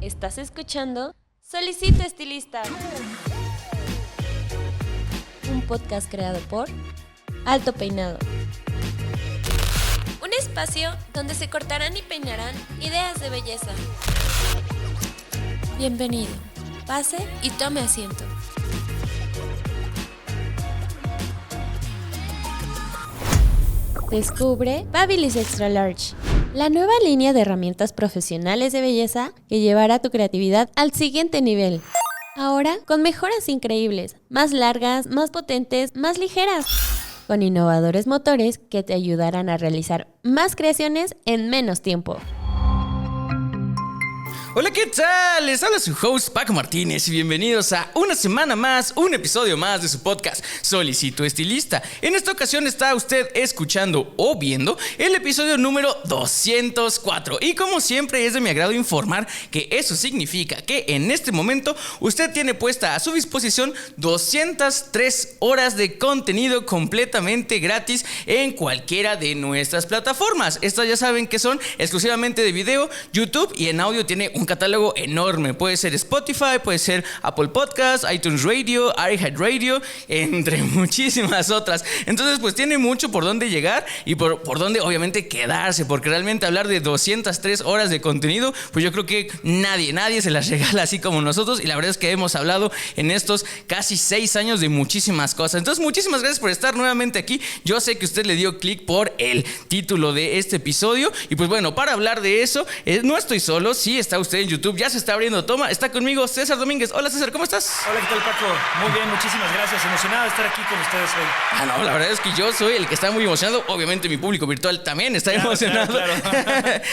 Estás escuchando Solicito Estilista, un podcast creado por Alto Peinado. Un espacio donde se cortarán y peinarán ideas de belleza. Bienvenido, pase y tome asiento. Descubre Babyliss Extra Large, la nueva línea de herramientas profesionales de belleza que llevará tu creatividad al siguiente nivel. Ahora con mejoras increíbles, más largas, más potentes, más ligeras, con innovadores motores que te ayudarán a realizar más creaciones en menos tiempo. Hola, ¿qué tal? Les habla su host Paco Martínez y bienvenidos a una semana más, un episodio más de su podcast Solicito Estilista. En esta ocasión está usted escuchando o viendo el episodio número 204 y como siempre es de mi agrado informar que eso significa que en este momento usted tiene puesta a su disposición 203 horas de contenido completamente gratis en cualquiera de nuestras plataformas. Estas ya saben que son exclusivamente de video, YouTube, y en audio tiene un catálogo enorme. Puede ser Spotify, puede ser Apple Podcasts, iTunes Radio, iHeartRadio, entre muchísimas otras. Entonces pues tiene mucho por dónde llegar y por dónde obviamente quedarse, porque realmente hablar de 203 horas de contenido, pues yo creo que nadie se las regala así como nosotros, y la verdad es que hemos hablado en estos casi 6 años de muchísimas cosas. Entonces muchísimas gracias por estar nuevamente aquí. Yo sé que usted le dio clic por el título de este episodio y pues bueno, para hablar de eso no estoy solo, sí está usted en YouTube, ya se está abriendo toma, está conmigo César Domínguez. Hola César, ¿cómo estás? Hola, ¿qué tal, Paco? Muy bien, muchísimas gracias, emocionado de estar aquí con ustedes hoy. No, la verdad es que yo soy el que está muy emocionado, obviamente mi público virtual también está emocionado. Claro.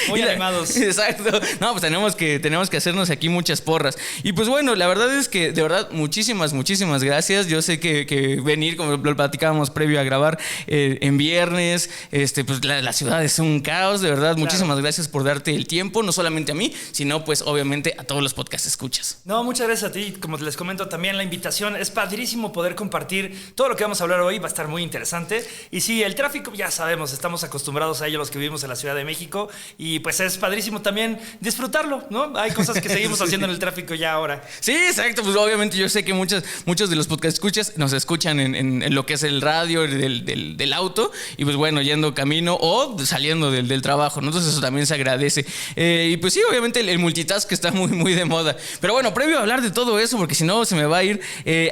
Muy animados. Exacto, no, pues tenemos que hacernos aquí muchas porras. Y pues bueno, la verdad es que de verdad muchísimas gracias. Yo sé que venir, como lo platicábamos previo a grabar en viernes, pues la ciudad es un caos, de verdad, muchísimas gracias por darte el tiempo, no solamente a mí, sino pues obviamente a todos los podcast escuchas. No, muchas gracias a ti, como les comento también la invitación, es padrísimo poder compartir todo lo que vamos a hablar hoy, va a estar muy interesante. Y sí, el tráfico ya sabemos, estamos acostumbrados a ello los que vivimos en la Ciudad de México, y pues es padrísimo también disfrutarlo, ¿no? Hay cosas que seguimos sí. haciendo en el tráfico ya ahora. Sí, exacto, pues obviamente yo sé que muchos de los podcast escuchas nos escuchan en lo que es el radio del auto, y pues bueno, yendo camino o saliendo del trabajo, ¿no? Entonces eso también se agradece. Y pues sí, obviamente el multitask está muy de moda. Pero bueno, previo a hablar de todo eso, porque si no se me va a ir,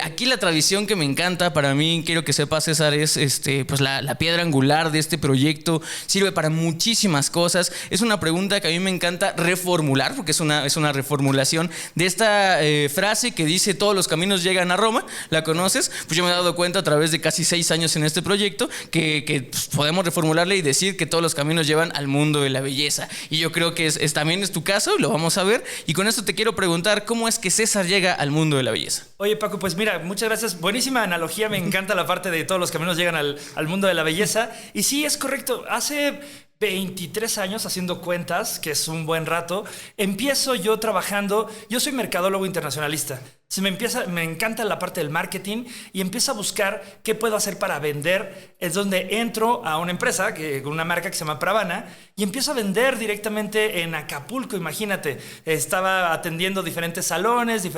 aquí la tradición que me encanta para mí, quiero que sepa César, es pues la piedra angular de este proyecto, sirve para muchísimas cosas. Es una pregunta que a mí me encanta reformular, porque es una reformulación de esta frase que dice todos los caminos llegan a Roma. ¿La conoces? Pues yo me he dado cuenta a través de casi 6 años en este proyecto que pues, podemos reformularle y decir que todos los caminos llevan al mundo de la belleza. Y yo creo que también es tu caso, lo vamos a ver. Y con esto te quiero preguntar, ¿cómo es que César llega al mundo de la belleza? Oye, Paco, pues mira, muchas gracias. Buenísima analogía, me encanta la parte de todos los caminos llegan al mundo de la belleza. Y sí, es correcto. Hace 23 años, haciendo cuentas, que es un buen rato, empiezo yo trabajando. Yo soy mercadólogo internacionalista. Me encanta la parte del marketing y empiezo a buscar qué puedo hacer para vender. Es donde entro a una empresa, con una marca que se llama Pravana, y empiezo a vender directamente en Acapulco. Imagínate, estaba atendiendo diferentes salones,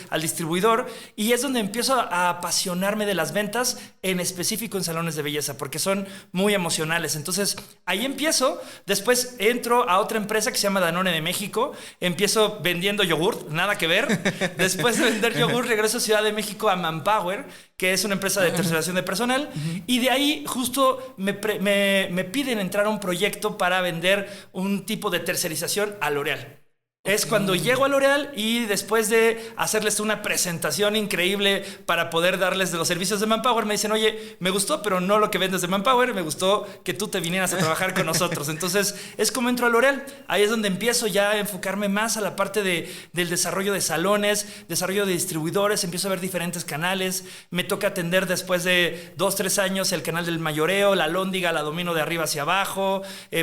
al distribuidor, y es donde empiezo a apasionarme de las ventas, en específico en salones de belleza, porque son muy emocionales. Entonces, ahí empiezo. Después entro a otra empresa que se llama Danone de México. Empiezo vendiendo yogurt, nada que ver. Después de vender yogur, regreso a Ciudad de México a Manpower, que es una empresa de tercerización de personal, y de ahí justo me piden entrar a un proyecto para vender un tipo de tercerización a L'Oréal. Es cuando llego a L'Oréal y después de hacerles una presentación increíble para poder darles de los servicios de Manpower, me dicen, oye, me gustó, pero no lo que vendes de Manpower, me gustó que tú te vinieras a trabajar con nosotros. Entonces, es como entro a L'Oréal. Ahí es donde empiezo ya a enfocarme más a la parte del desarrollo de salones, desarrollo de distribuidores, empiezo a ver diferentes canales. Me toca atender después de 2-3 años el canal del mayoreo, la Lóndiga, la domino de arriba hacia abajo,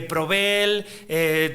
Provel,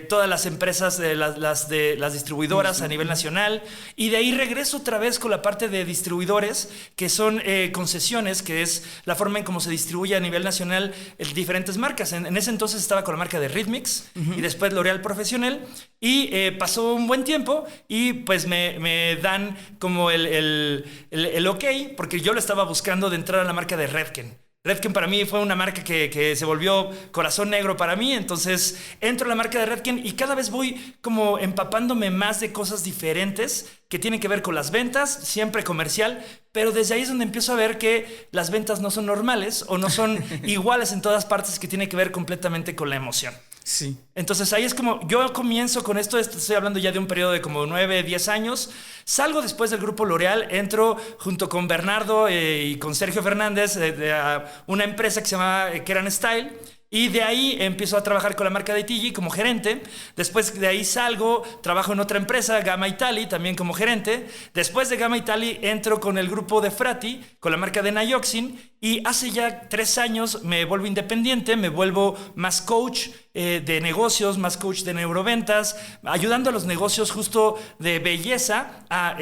todas las empresas, las de las distribuidoras a nivel nacional, y de ahí regreso otra vez con la parte de distribuidores, que son concesiones, que es la forma en cómo se distribuye a nivel nacional diferentes marcas. En ese entonces estaba con la marca de Rhythmix y después L'Oréal Professionnel, y pasó un buen tiempo y pues me dan como el ok, porque yo lo estaba buscando de entrar a la marca de Redken. Redken para mí fue una marca que se volvió corazón negro para mí, entonces entro a la marca de Redken y cada vez voy como empapándome más de cosas diferentes que tienen que ver con las ventas, siempre comercial, pero desde ahí es donde empiezo a ver que las ventas no son normales o no son iguales en todas partes, que tiene que ver completamente con la emoción. Sí. Entonces ahí es como yo comienzo con esto, estoy hablando ya de un periodo de como 9, 10 años. Salgo después del grupo L'Oréal, entro junto con Bernardo y con Sergio Fernández a una empresa que se llama Keran Style. Y de ahí empiezo a trabajar con la marca de Tigi como gerente. Después de ahí salgo, trabajo en otra empresa, Gamma Italy, también como gerente. Después de Gamma Italy entro con el grupo de Frati, con la marca de Naioxin. Y hace ya 3 años me vuelvo independiente, me vuelvo más coach de negocios, más coach de neuroventas, ayudando a los negocios justo de belleza a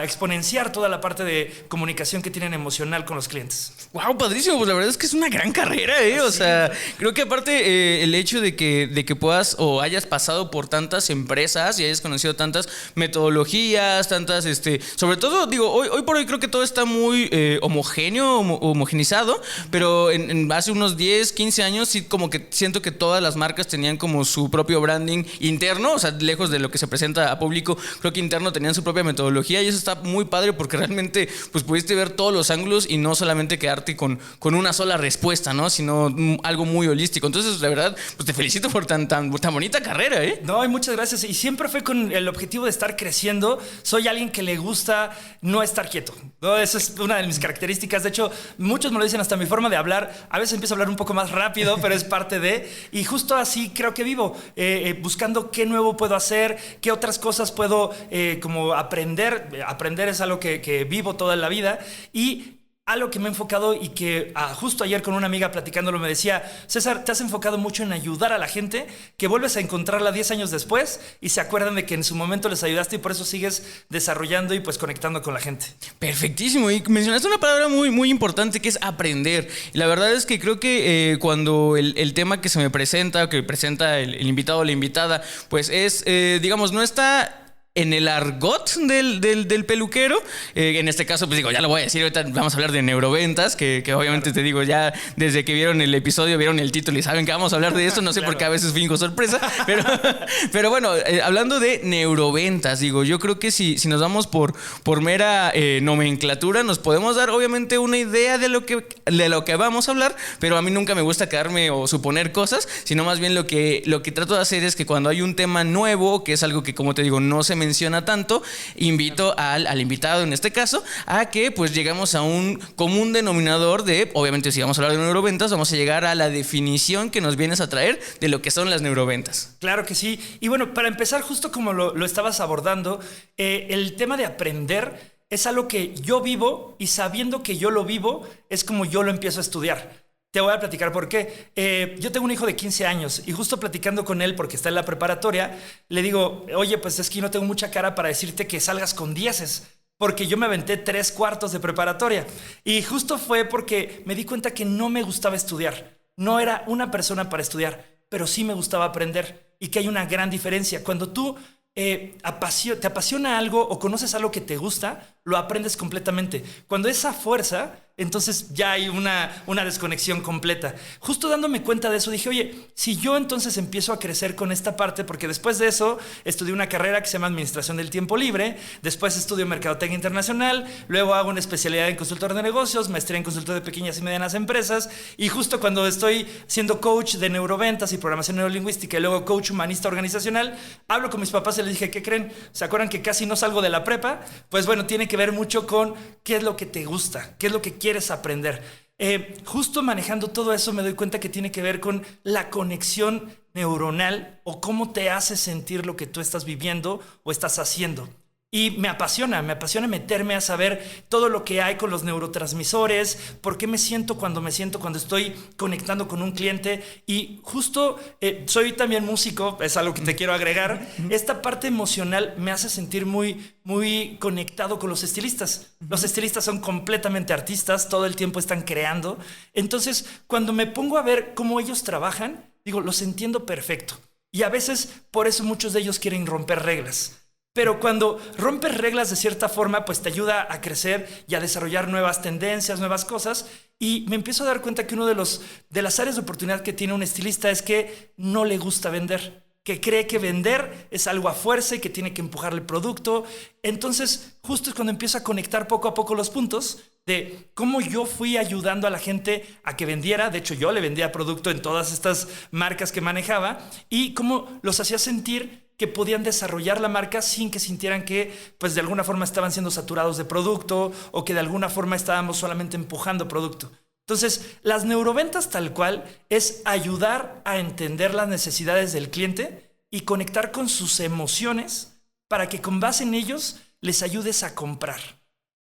exponenciar toda la parte de comunicación que tienen emocional con los clientes. Wow, padrísimo. Pues la verdad es que es una gran carrera, ¿eh? O sea, creo que aparte el hecho de que puedas o hayas pasado por tantas empresas y hayas conocido tantas metodologías, tantas, sobre todo, digo, hoy por hoy creo que todo está muy homogéneo, homogenizado, pero hace unos 10, 15 años sí como que siento que todas las marcas tenían como su propio branding interno, o sea, lejos de lo que se presenta a público, creo que interno tenían su propia metodología y eso está muy padre porque realmente pues pudiste ver todos los ángulos y no solamente quedarte con una sola respuesta, ¿no? Sino algo muy holístico. Entonces, la verdad, pues te felicito por tan bonita carrera, ¿eh? No, y muchas gracias. Y siempre fue con el objetivo de estar creciendo. Soy alguien que le gusta no estar quieto, ¿no? Eso es una de mis características. De hecho, muchos me lo dicen, hasta mi forma de hablar. A veces empiezo a hablar un poco más rápido, pero es parte de... Y justo así creo que vivo, buscando qué nuevo puedo hacer, qué otras cosas puedo como aprender. Aprender es algo que vivo toda la vida. Y algo que me he enfocado y que justo ayer con una amiga platicándolo me decía: César, te has enfocado mucho en ayudar a la gente, que vuelves a encontrarla 10 años después y se acuerdan de que en su momento les ayudaste y por eso sigues desarrollando y pues conectando con la gente. Perfectísimo. Y mencionaste una palabra muy, muy importante que es aprender. Y la verdad es que creo que cuando el tema que se me presenta, que presenta el invitado o la invitada, pues es, digamos, no está en el argot del peluquero, en este caso, pues digo, ya lo voy a decir, ahorita vamos a hablar de neuroventas, que obviamente te digo, ya desde que vieron el episodio, vieron el título y saben que vamos a hablar de esto, no sé por qué a veces fingo sorpresa, pero bueno, hablando de neuroventas, digo, yo creo que si nos vamos por mera nomenclatura, nos podemos dar obviamente una idea de lo que vamos a hablar, pero a mí nunca me gusta quedarme o suponer cosas, sino más bien lo que trato de hacer es que cuando hay un tema nuevo, que es algo que, como te digo, no se menciona tanto, invito al invitado en este caso a que pues llegamos a un común denominador de, obviamente si vamos a hablar de neuroventas, vamos a llegar a la definición que nos vienes a traer de lo que son las neuroventas. Claro que sí. Y bueno, para empezar, justo como lo estabas abordando, el tema de aprender es algo que yo vivo y sabiendo que yo lo vivo es como yo lo empiezo a estudiar. Te voy a platicar por qué. Yo tengo un hijo de 15 años y justo platicando con él porque está en la preparatoria, le digo: oye, pues es que no tengo mucha cara para decirte que salgas con 10, porque yo me aventé 3 cuartos de preparatoria. Y justo fue porque me di cuenta que no me gustaba estudiar. No era una persona para estudiar, pero sí me gustaba aprender y que hay una gran diferencia. Cuando tú te apasiona algo o conoces algo que te gusta, lo aprendes completamente. Cuando esa fuerza, entonces ya hay una desconexión completa. Justo dándome cuenta de eso, dije: oye, si yo entonces empiezo a crecer con esta parte, porque después de eso estudié una carrera que se llama Administración del Tiempo Libre, después estudio Mercadotecnia Internacional, luego hago una especialidad en consultor de negocios, maestría en consultor de pequeñas y medianas empresas, y justo cuando estoy siendo coach de neuroventas y programación neurolingüística y luego coach humanista organizacional, hablo con mis papás y les dije: ¿qué creen? ¿Se acuerdan que casi no salgo de la prepa? Pues bueno, tiene que ver mucho con qué es lo que te gusta, qué es lo que quieres aprender. Justo manejando todo eso me doy cuenta que tiene que ver con la conexión neuronal o cómo te hace sentir lo que tú estás viviendo o estás haciendo. Y me apasiona meterme a saber todo lo que hay con los neurotransmisores, por qué me siento cuando estoy conectando con un cliente. Y justo soy también músico, es algo que te quiero agregar. Esta parte emocional me hace sentir muy, muy conectado con los estilistas. Los estilistas son completamente artistas, todo el tiempo están creando. Entonces, cuando me pongo a ver cómo ellos trabajan, digo, los entiendo perfecto. Y a veces, por eso muchos de ellos quieren romper reglas. Pero cuando rompes reglas de cierta forma, pues te ayuda a crecer y a desarrollar nuevas tendencias, nuevas cosas. Y me empiezo a dar cuenta que uno de las áreas de oportunidad que tiene un estilista es que no le gusta vender, que cree que vender es algo a fuerza y que tiene que empujarle el producto. Entonces, justo es cuando empiezo a conectar poco a poco los puntos de cómo yo fui ayudando a la gente a que vendiera. De hecho, yo le vendía producto en todas estas marcas que manejaba y cómo los hacía sentir que podían desarrollar la marca sin que sintieran que, pues, de alguna forma estaban siendo saturados de producto o que de alguna forma estábamos solamente empujando producto. Entonces, las neuroventas tal cual es ayudar a entender las necesidades del cliente y conectar con sus emociones para que con base en ellos les ayudes a comprar.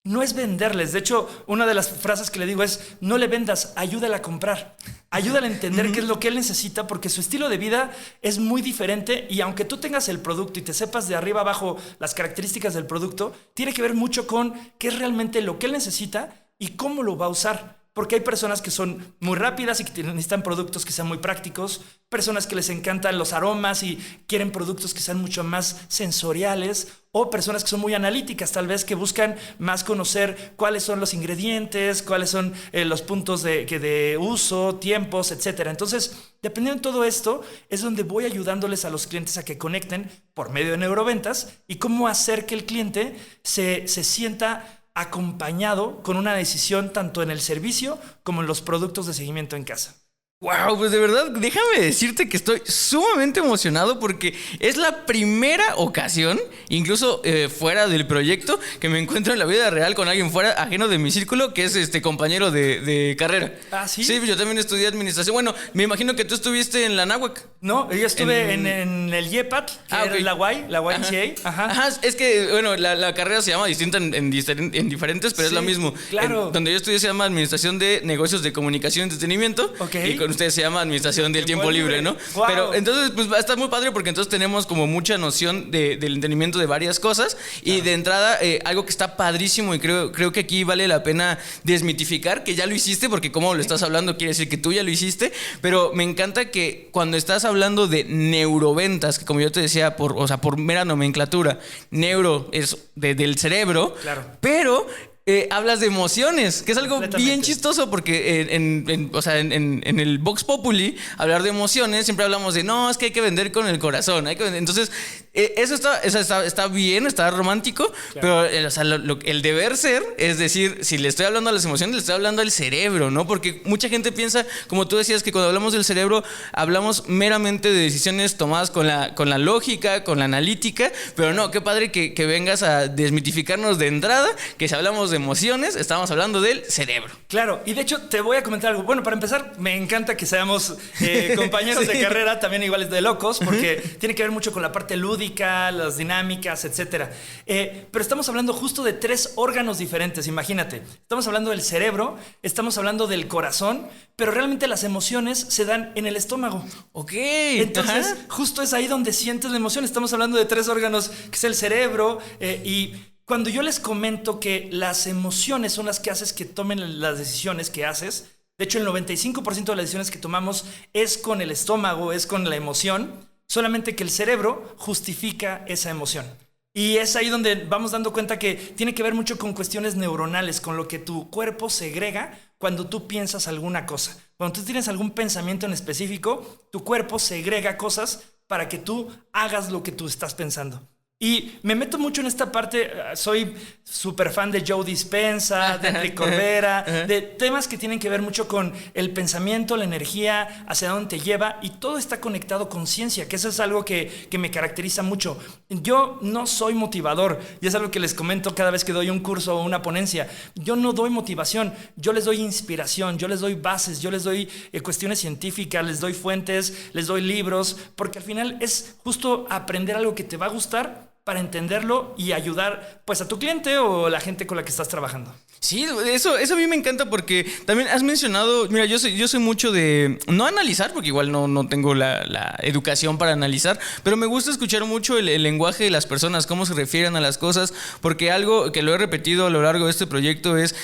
No es venderles. De hecho, una de las frases que le digo es: no le vendas, ayúdale a comprar. Ayúdale a entender qué es lo que él necesita, porque su estilo de vida es muy diferente y aunque tú tengas el producto y te sepas de arriba abajo las características del producto, tiene que ver mucho con qué es realmente lo que él necesita y cómo lo va a usar. Porque hay personas que son muy rápidas y que necesitan productos que sean muy prácticos, personas que les encantan los aromas y quieren productos que sean mucho más sensoriales, o personas que son muy analíticas, tal vez que buscan más conocer cuáles son los ingredientes, cuáles son los puntos de uso, tiempos, etc. Entonces, dependiendo de todo esto, es donde voy ayudándoles a los clientes a que conecten por medio de neuroventas y cómo hacer que el cliente se sienta acompañado con una decisión tanto en el servicio como en los productos de seguimiento en casa. Wow, pues de verdad, déjame decirte que estoy sumamente emocionado porque es la primera ocasión, incluso fuera del proyecto, que me encuentro en la vida real con alguien fuera, ajeno de mi círculo, que es compañero de carrera. ¿Ah, sí? Sí, yo también estudié administración. Bueno, me imagino que tú estuviste en la NAWAC. No, yo estuve en el YEPAT, que era la YMCA. Ajá, es que, bueno, la carrera se llama distinta en diferentes, pero sí, es lo mismo. Claro. Donde yo estudié se llama Administración de Negocios de Comunicación y Entretenimiento. Ok. Y con ustedes se llama Administración del Tiempo Libre, ¿no? Wow. Pero entonces, pues va a estar muy padre porque entonces tenemos como mucha noción del entendimiento de varias cosas. Claro. Y de entrada, algo que está padrísimo y creo que aquí vale la pena desmitificar, que ya lo hiciste, porque como lo estás hablando quiere decir que tú ya lo hiciste, pero me encanta que cuando estás hablando de neuroventas, que como yo te decía, por mera nomenclatura, neuro es del cerebro, claro, pero hablas de emociones, que es algo bien chistoso porque en el Vox Populi hablar de emociones siempre hablamos de no, es que hay que vender con el corazón, entonces eso está bien, está romántico, claro, pero el deber ser es decir, si le estoy hablando a las emociones, le estoy hablando al cerebro, ¿no? Porque mucha gente piensa, como tú decías, que cuando hablamos del cerebro hablamos meramente de decisiones tomadas con la lógica, con la analítica, pero no, qué padre que vengas a desmitificarnos de entrada que si hablamos de emociones, estamos hablando del cerebro. Claro, y de hecho te voy a comentar algo. Bueno, para empezar, me encanta que seamos compañeros de carrera, también iguales de locos, porque tiene que ver mucho con la parte lúdica, las dinámicas, etcétera. Pero estamos hablando justo de 3 órganos diferentes, imagínate. Estamos hablando del cerebro, estamos hablando del corazón, pero realmente las emociones se dan en el estómago. Ok. Entonces, justo es ahí donde sientes la emoción. Estamos hablando de 3 órganos, que es el cerebro y cuando yo les comento que las emociones son las que haces que tomen las decisiones que haces, de hecho el 95% de las decisiones que tomamos es con el estómago, es con la emoción, solamente que el cerebro justifica esa emoción. Y es ahí donde vamos dando cuenta que tiene que ver mucho con cuestiones neuronales, con lo que tu cuerpo segrega cuando tú piensas alguna cosa. Cuando tú tienes algún pensamiento en específico, tu cuerpo segrega cosas para que tú hagas lo que tú estás pensando. Y me meto mucho en esta parte, soy súper fan de Joe Dispenza, de Enrique Corbera, de temas que tienen que ver mucho con el pensamiento, la energía, hacia dónde te lleva, y todo está conectado con ciencia, que eso es algo que me caracteriza mucho. Yo no soy motivador, y es algo que les comento cada vez que doy un curso o una ponencia. Yo no doy motivación, yo les doy inspiración, yo les doy bases, yo les doy cuestiones científicas, les doy fuentes, les doy libros, porque al final es justo aprender algo que te va a gustar para entenderlo y ayudar pues a tu cliente o la gente con la que estás trabajando. Sí, eso a mí me encanta porque también has mencionado, mira, yo soy mucho de no analizar, porque igual no tengo la educación para analizar, pero me gusta escuchar mucho el lenguaje de las personas, cómo se refieren a las cosas, porque algo que lo he repetido a lo largo de este proyecto es,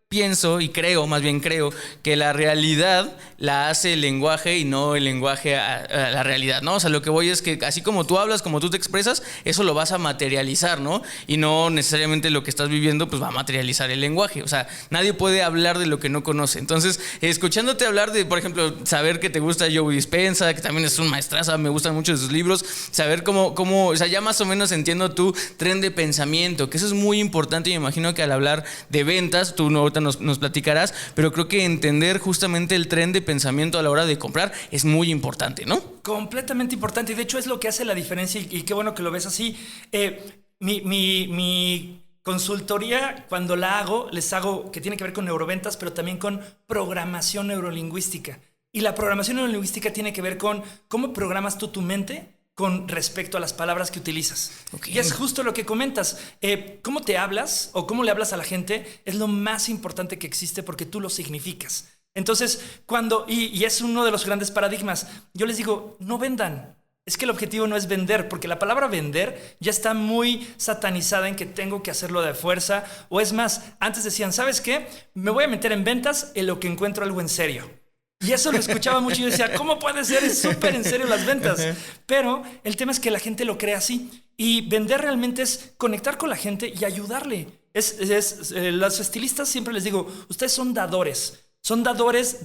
pienso y más bien creo, que la realidad la hace el lenguaje y no el lenguaje a la realidad, ¿no? O sea, lo que voy es que así como tú hablas, como tú te expresas, eso lo vas a materializar, ¿no? Y no necesariamente lo que estás viviendo, pues va a materializar el lenguaje. O sea, nadie puede hablar de lo que no conoce. Entonces, escuchándote hablar de, por ejemplo, saber que te gusta Joe Dispenza, que también es un maestraza, me gustan mucho sus libros, saber cómo, o sea, ya más o menos entiendo tu tren de pensamiento, que eso es muy importante y me imagino que al hablar de ventas, tú ahorita nos platicarás, pero creo que entender justamente el tren de pensamiento a la hora de comprar es muy importante, ¿no? Completamente importante, y de hecho es lo que hace la diferencia, y qué bueno que lo ves así. Mi consultoría, cuando la hago, les hago que tiene que ver con neuroventas, pero también con programación neurolingüística. Y la programación neurolingüística tiene que ver con cómo programas tú tu mente con respecto a las palabras que utilizas. Okay. Y es justo lo que comentas. Cómo te hablas o cómo le hablas a la gente es lo más importante que existe porque tú lo significas. Entonces, y es uno de los grandes paradigmas, yo les digo, no vendan. Es que el objetivo no es vender, porque la palabra vender ya está muy satanizada en que tengo que hacerlo de fuerza. O es más, antes decían, ¿sabes qué? Me voy a meter en ventas en lo que encuentro algo en serio. Y eso lo escuchaba mucho y yo decía, ¿cómo puede ser? Es súper en serio las ventas. Pero el tema es que la gente lo cree así. Y vender realmente es conectar con la gente y ayudarle. Los estilistas siempre les digo, ustedes son dadores. Son dadores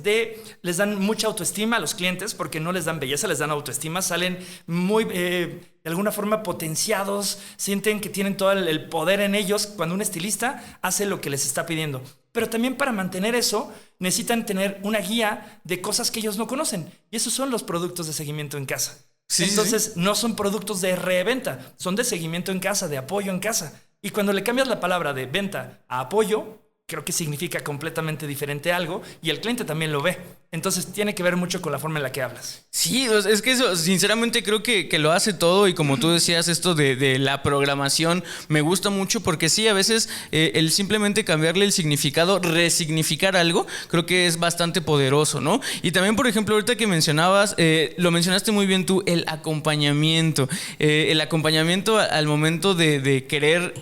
les dan mucha autoestima a los clientes porque no les dan belleza, les dan autoestima. Salen muy, de alguna forma, potenciados. Sienten que tienen todo el poder en ellos cuando un estilista hace lo que les está pidiendo. Pero también para mantener eso necesitan tener una guía de cosas que ellos no conocen. Y esos son los productos de seguimiento en casa. Sí, entonces no son productos de reventa, son de seguimiento en casa, de apoyo en casa. Y cuando le cambias la palabra de venta a apoyo, creo que significa completamente diferente algo y el cliente también lo ve. Entonces tiene que ver mucho con la forma en la que hablas. Sí, es que eso sinceramente creo que lo hace todo y como tú decías esto de la programación me gusta mucho porque sí, a veces el simplemente cambiarle el significado, resignificar algo, creo que es bastante poderoso, ¿no? Y también, por ejemplo, ahorita que mencionabas, lo mencionaste muy bien tú, el acompañamiento. El acompañamiento al momento de querer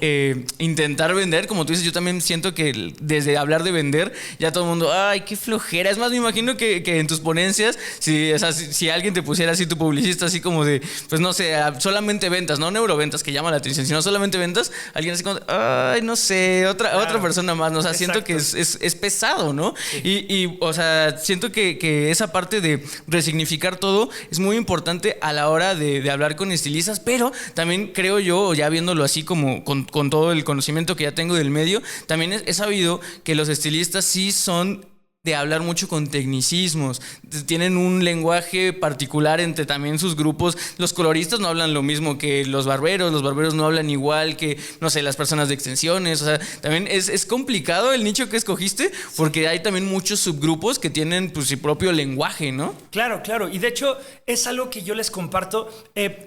intentar vender, como tú dices, yo también siento que desde hablar de vender, ya todo el mundo, ay, qué flojera. Es más, me imagino que en tus ponencias, si alguien te pusiera así tu publicista, así como de, pues no sé, solamente ventas, no neuroventas que llama la atención, sino solamente ventas, alguien así como, ay, no sé, otra persona más, ¿no? O sea, siento que es pesado, ¿no? Sí. Y o sea, siento que esa parte de resignificar todo es muy importante a la hora de hablar con estilistas, pero también creo yo, ya viéndolo así como con todo el conocimiento que ya tengo del medio, también he sabido que los estilistas sí son de hablar mucho con tecnicismos, tienen un lenguaje particular entre también sus grupos. Los coloristas no hablan lo mismo que los barberos no hablan igual que, no sé, las personas de extensiones. O sea, también es complicado el nicho que escogiste porque hay también muchos subgrupos que tienen pues su propio lenguaje, ¿no? Claro, y de hecho es algo que yo les comparto.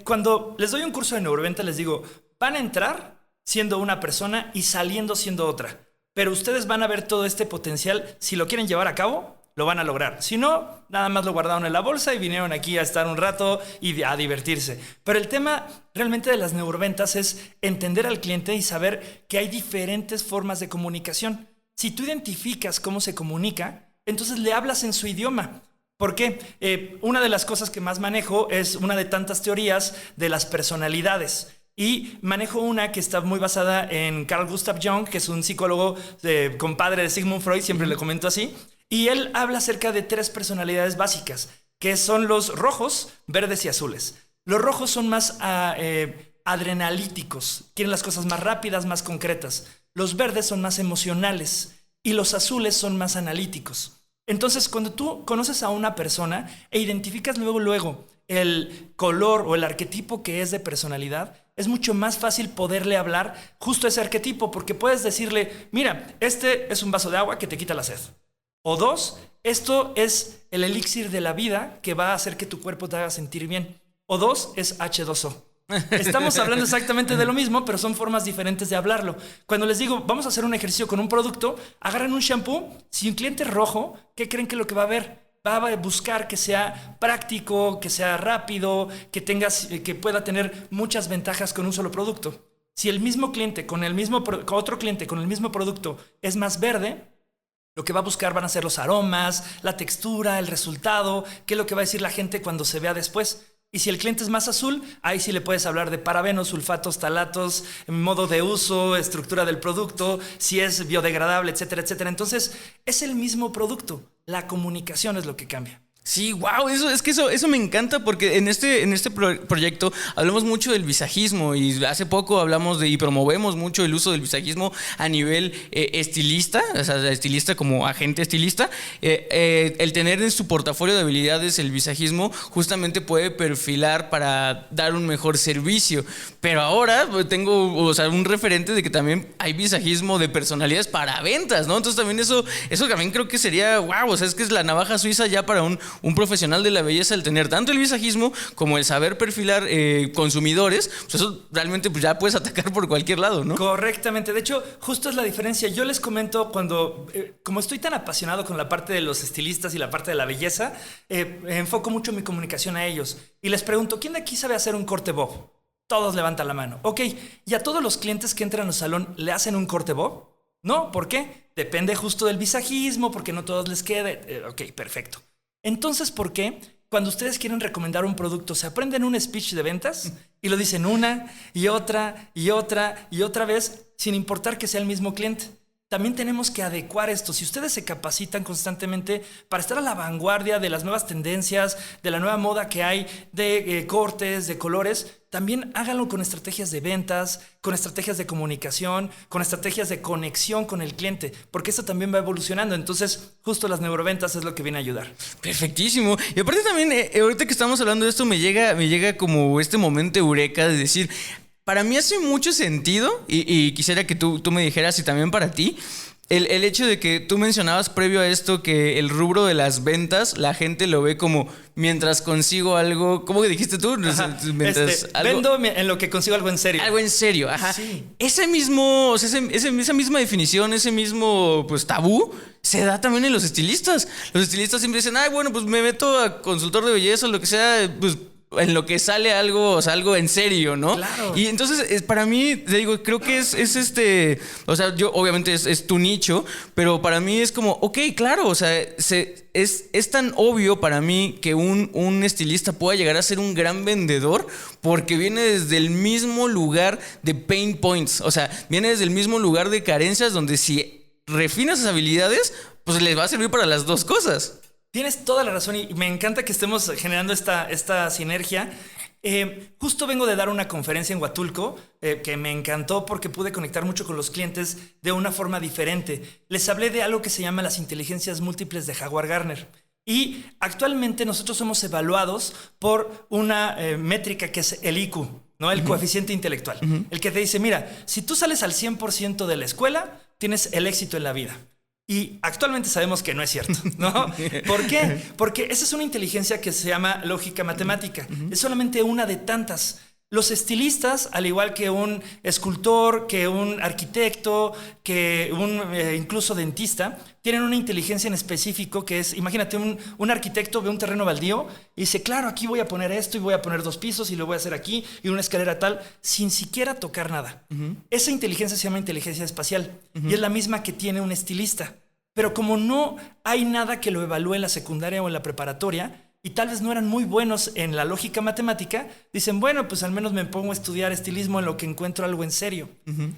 Cuando les doy un curso de neuroventa les digo, van a entrar siendo una persona y saliendo siendo otra. Pero ustedes van a ver todo este potencial. Si lo quieren llevar a cabo, lo van a lograr. Si no, nada más lo guardaron en la bolsa y vinieron aquí a estar un rato y a divertirse. Pero el tema realmente de las neuroventas es entender al cliente y saber que hay diferentes formas de comunicación. Si tú identificas cómo se comunica, entonces le hablas en su idioma. ¿Por qué? Una de las cosas que más manejo es una de tantas teorías de las personalidades. Y manejo una que está muy basada en Carl Gustav Jung, que es un psicólogo compadre de Sigmund Freud, siempre le comento así. Y él habla acerca de 3 personalidades básicas, que son los rojos, verdes y azules. Los rojos son más adrenalíticos, quieren las cosas más rápidas, más concretas. Los verdes son más emocionales y los azules son más analíticos. Entonces, cuando tú conoces a una persona e identificas luego el color o el arquetipo que es de personalidad, es mucho más fácil poderle hablar justo ese arquetipo, porque puedes decirle, mira, este es un vaso de agua que te quita la sed. O 2, esto es el elixir de la vida que va a hacer que tu cuerpo te haga sentir bien. O 2, es H2O. Estamos hablando exactamente de lo mismo, pero son formas diferentes de hablarlo. Cuando les digo, vamos a hacer un ejercicio con un producto, agarran un shampoo. Si un cliente es rojo, ¿qué creen que es lo que va a ver? Va a buscar que sea práctico, que sea rápido, que pueda tener muchas ventajas con un solo producto. Si el mismo cliente con otro cliente con el mismo producto es más verde, lo que va a buscar van a ser los aromas, la textura, el resultado, qué es lo que va a decir la gente cuando se vea después. Y si el cliente es más azul, ahí sí le puedes hablar de parabenos, sulfatos, talatos, modo de uso, estructura del producto, si es biodegradable, etcétera, etcétera. Entonces, es el mismo producto. La comunicación es lo que cambia. Sí, wow, eso me encanta porque en este proyecto hablamos mucho del visajismo y hace poco hablamos y promovemos mucho el uso del visajismo a nivel estilista, o sea, estilista como agente estilista. El tener en su portafolio de habilidades el visajismo justamente puede perfilar para dar un mejor servicio. Pero ahora tengo, o sea, un referente de que también hay visajismo de personalidades para ventas, ¿no? Entonces también eso también creo que sería wow, o sea, es que es la navaja suiza ya para un profesional de la belleza, el tener tanto el visajismo como el saber perfilar consumidores. Pues eso realmente pues ya puedes atacar por cualquier lado, ¿no? Correctamente. De hecho, justo es la diferencia. Yo les comento cuando, como estoy tan apasionado con la parte de los estilistas y la parte de la belleza, enfoco mucho mi comunicación a ellos y les pregunto, ¿quién de aquí sabe hacer un corte bob? Todos levantan la mano. Ok, ¿y a todos los clientes que entran al salón le hacen un corte bob? No, ¿por qué? Depende justo del visajismo, porque no todos les queda. Ok, perfecto. Entonces, ¿por qué? Cuando ustedes quieren recomendar un producto, se aprenden un speech de ventas y lo dicen una y otra y otra y otra vez, sin importar que sea el mismo cliente. También tenemos que adecuar esto. Si ustedes se capacitan constantemente para estar a la vanguardia de las nuevas tendencias, de la nueva moda que hay, de cortes, de colores, también háganlo con estrategias de ventas, con estrategias de comunicación, con estrategias de conexión con el cliente, porque esto también va evolucionando. Entonces, justo las neuroventas es lo que viene a ayudar. Perfectísimo. Y aparte también, ahorita que estamos hablando de esto, me llega como este momento eureka de decir... Para mí hace mucho sentido y quisiera que tú me dijeras y también para ti el hecho de que tú mencionabas previo a esto que el rubro de las ventas la gente lo ve como mientras consigo algo, ¿cómo que dijiste tú? Mientras vendo en lo que consigo algo en serio. Algo en serio, ajá. Sí. Ese mismo, o sea, esa misma definición, ese mismo pues tabú se da también en los estilistas. Los estilistas siempre dicen, ay, bueno, pues me meto a consultor de belleza o lo que sea, pues en lo que sale algo, o sea, algo en serio, ¿no? Claro. Y entonces, para mí, te digo, creo que es o sea, yo obviamente es tu nicho, pero para mí es como, ok, claro, o sea, es tan obvio para mí que un estilista pueda llegar a ser un gran vendedor porque viene desde el mismo lugar de pain points, o sea, viene desde el mismo lugar de carencias donde si refina sus habilidades, pues les va a servir para las dos cosas. Tienes toda la razón y me encanta que estemos generando esta sinergia. Justo vengo de dar una conferencia en Huatulco que me encantó porque pude conectar mucho con los clientes de una forma diferente. Les hablé de algo que se llama las inteligencias múltiples de Jaguar Gardner. Y actualmente nosotros somos evaluados por una métrica que es el IQ, ¿no? El coeficiente intelectual. El que te dice, mira, si tú sales al 100% de la escuela, tienes el éxito en la vida. Y actualmente sabemos que no es cierto, ¿no? ¿Por qué? Porque esa es una inteligencia que se llama lógica matemática. Es solamente una de tantas. Los estilistas, al igual que un escultor, que un arquitecto, que un incluso dentista, tienen una inteligencia en específico que es, imagínate, un arquitecto ve un terreno baldío y dice, claro, aquí voy a poner esto y voy a poner 2 pisos y lo voy a hacer aquí y una escalera tal, sin siquiera tocar nada. Esa inteligencia se llama inteligencia espacial y es la misma que tiene un estilista. Pero como no hay nada que lo evalúe en la secundaria o en la preparatoria, y tal vez no eran muy buenos en la lógica matemática, dicen, bueno, pues al menos me pongo a estudiar estilismo en lo que encuentro algo en serio.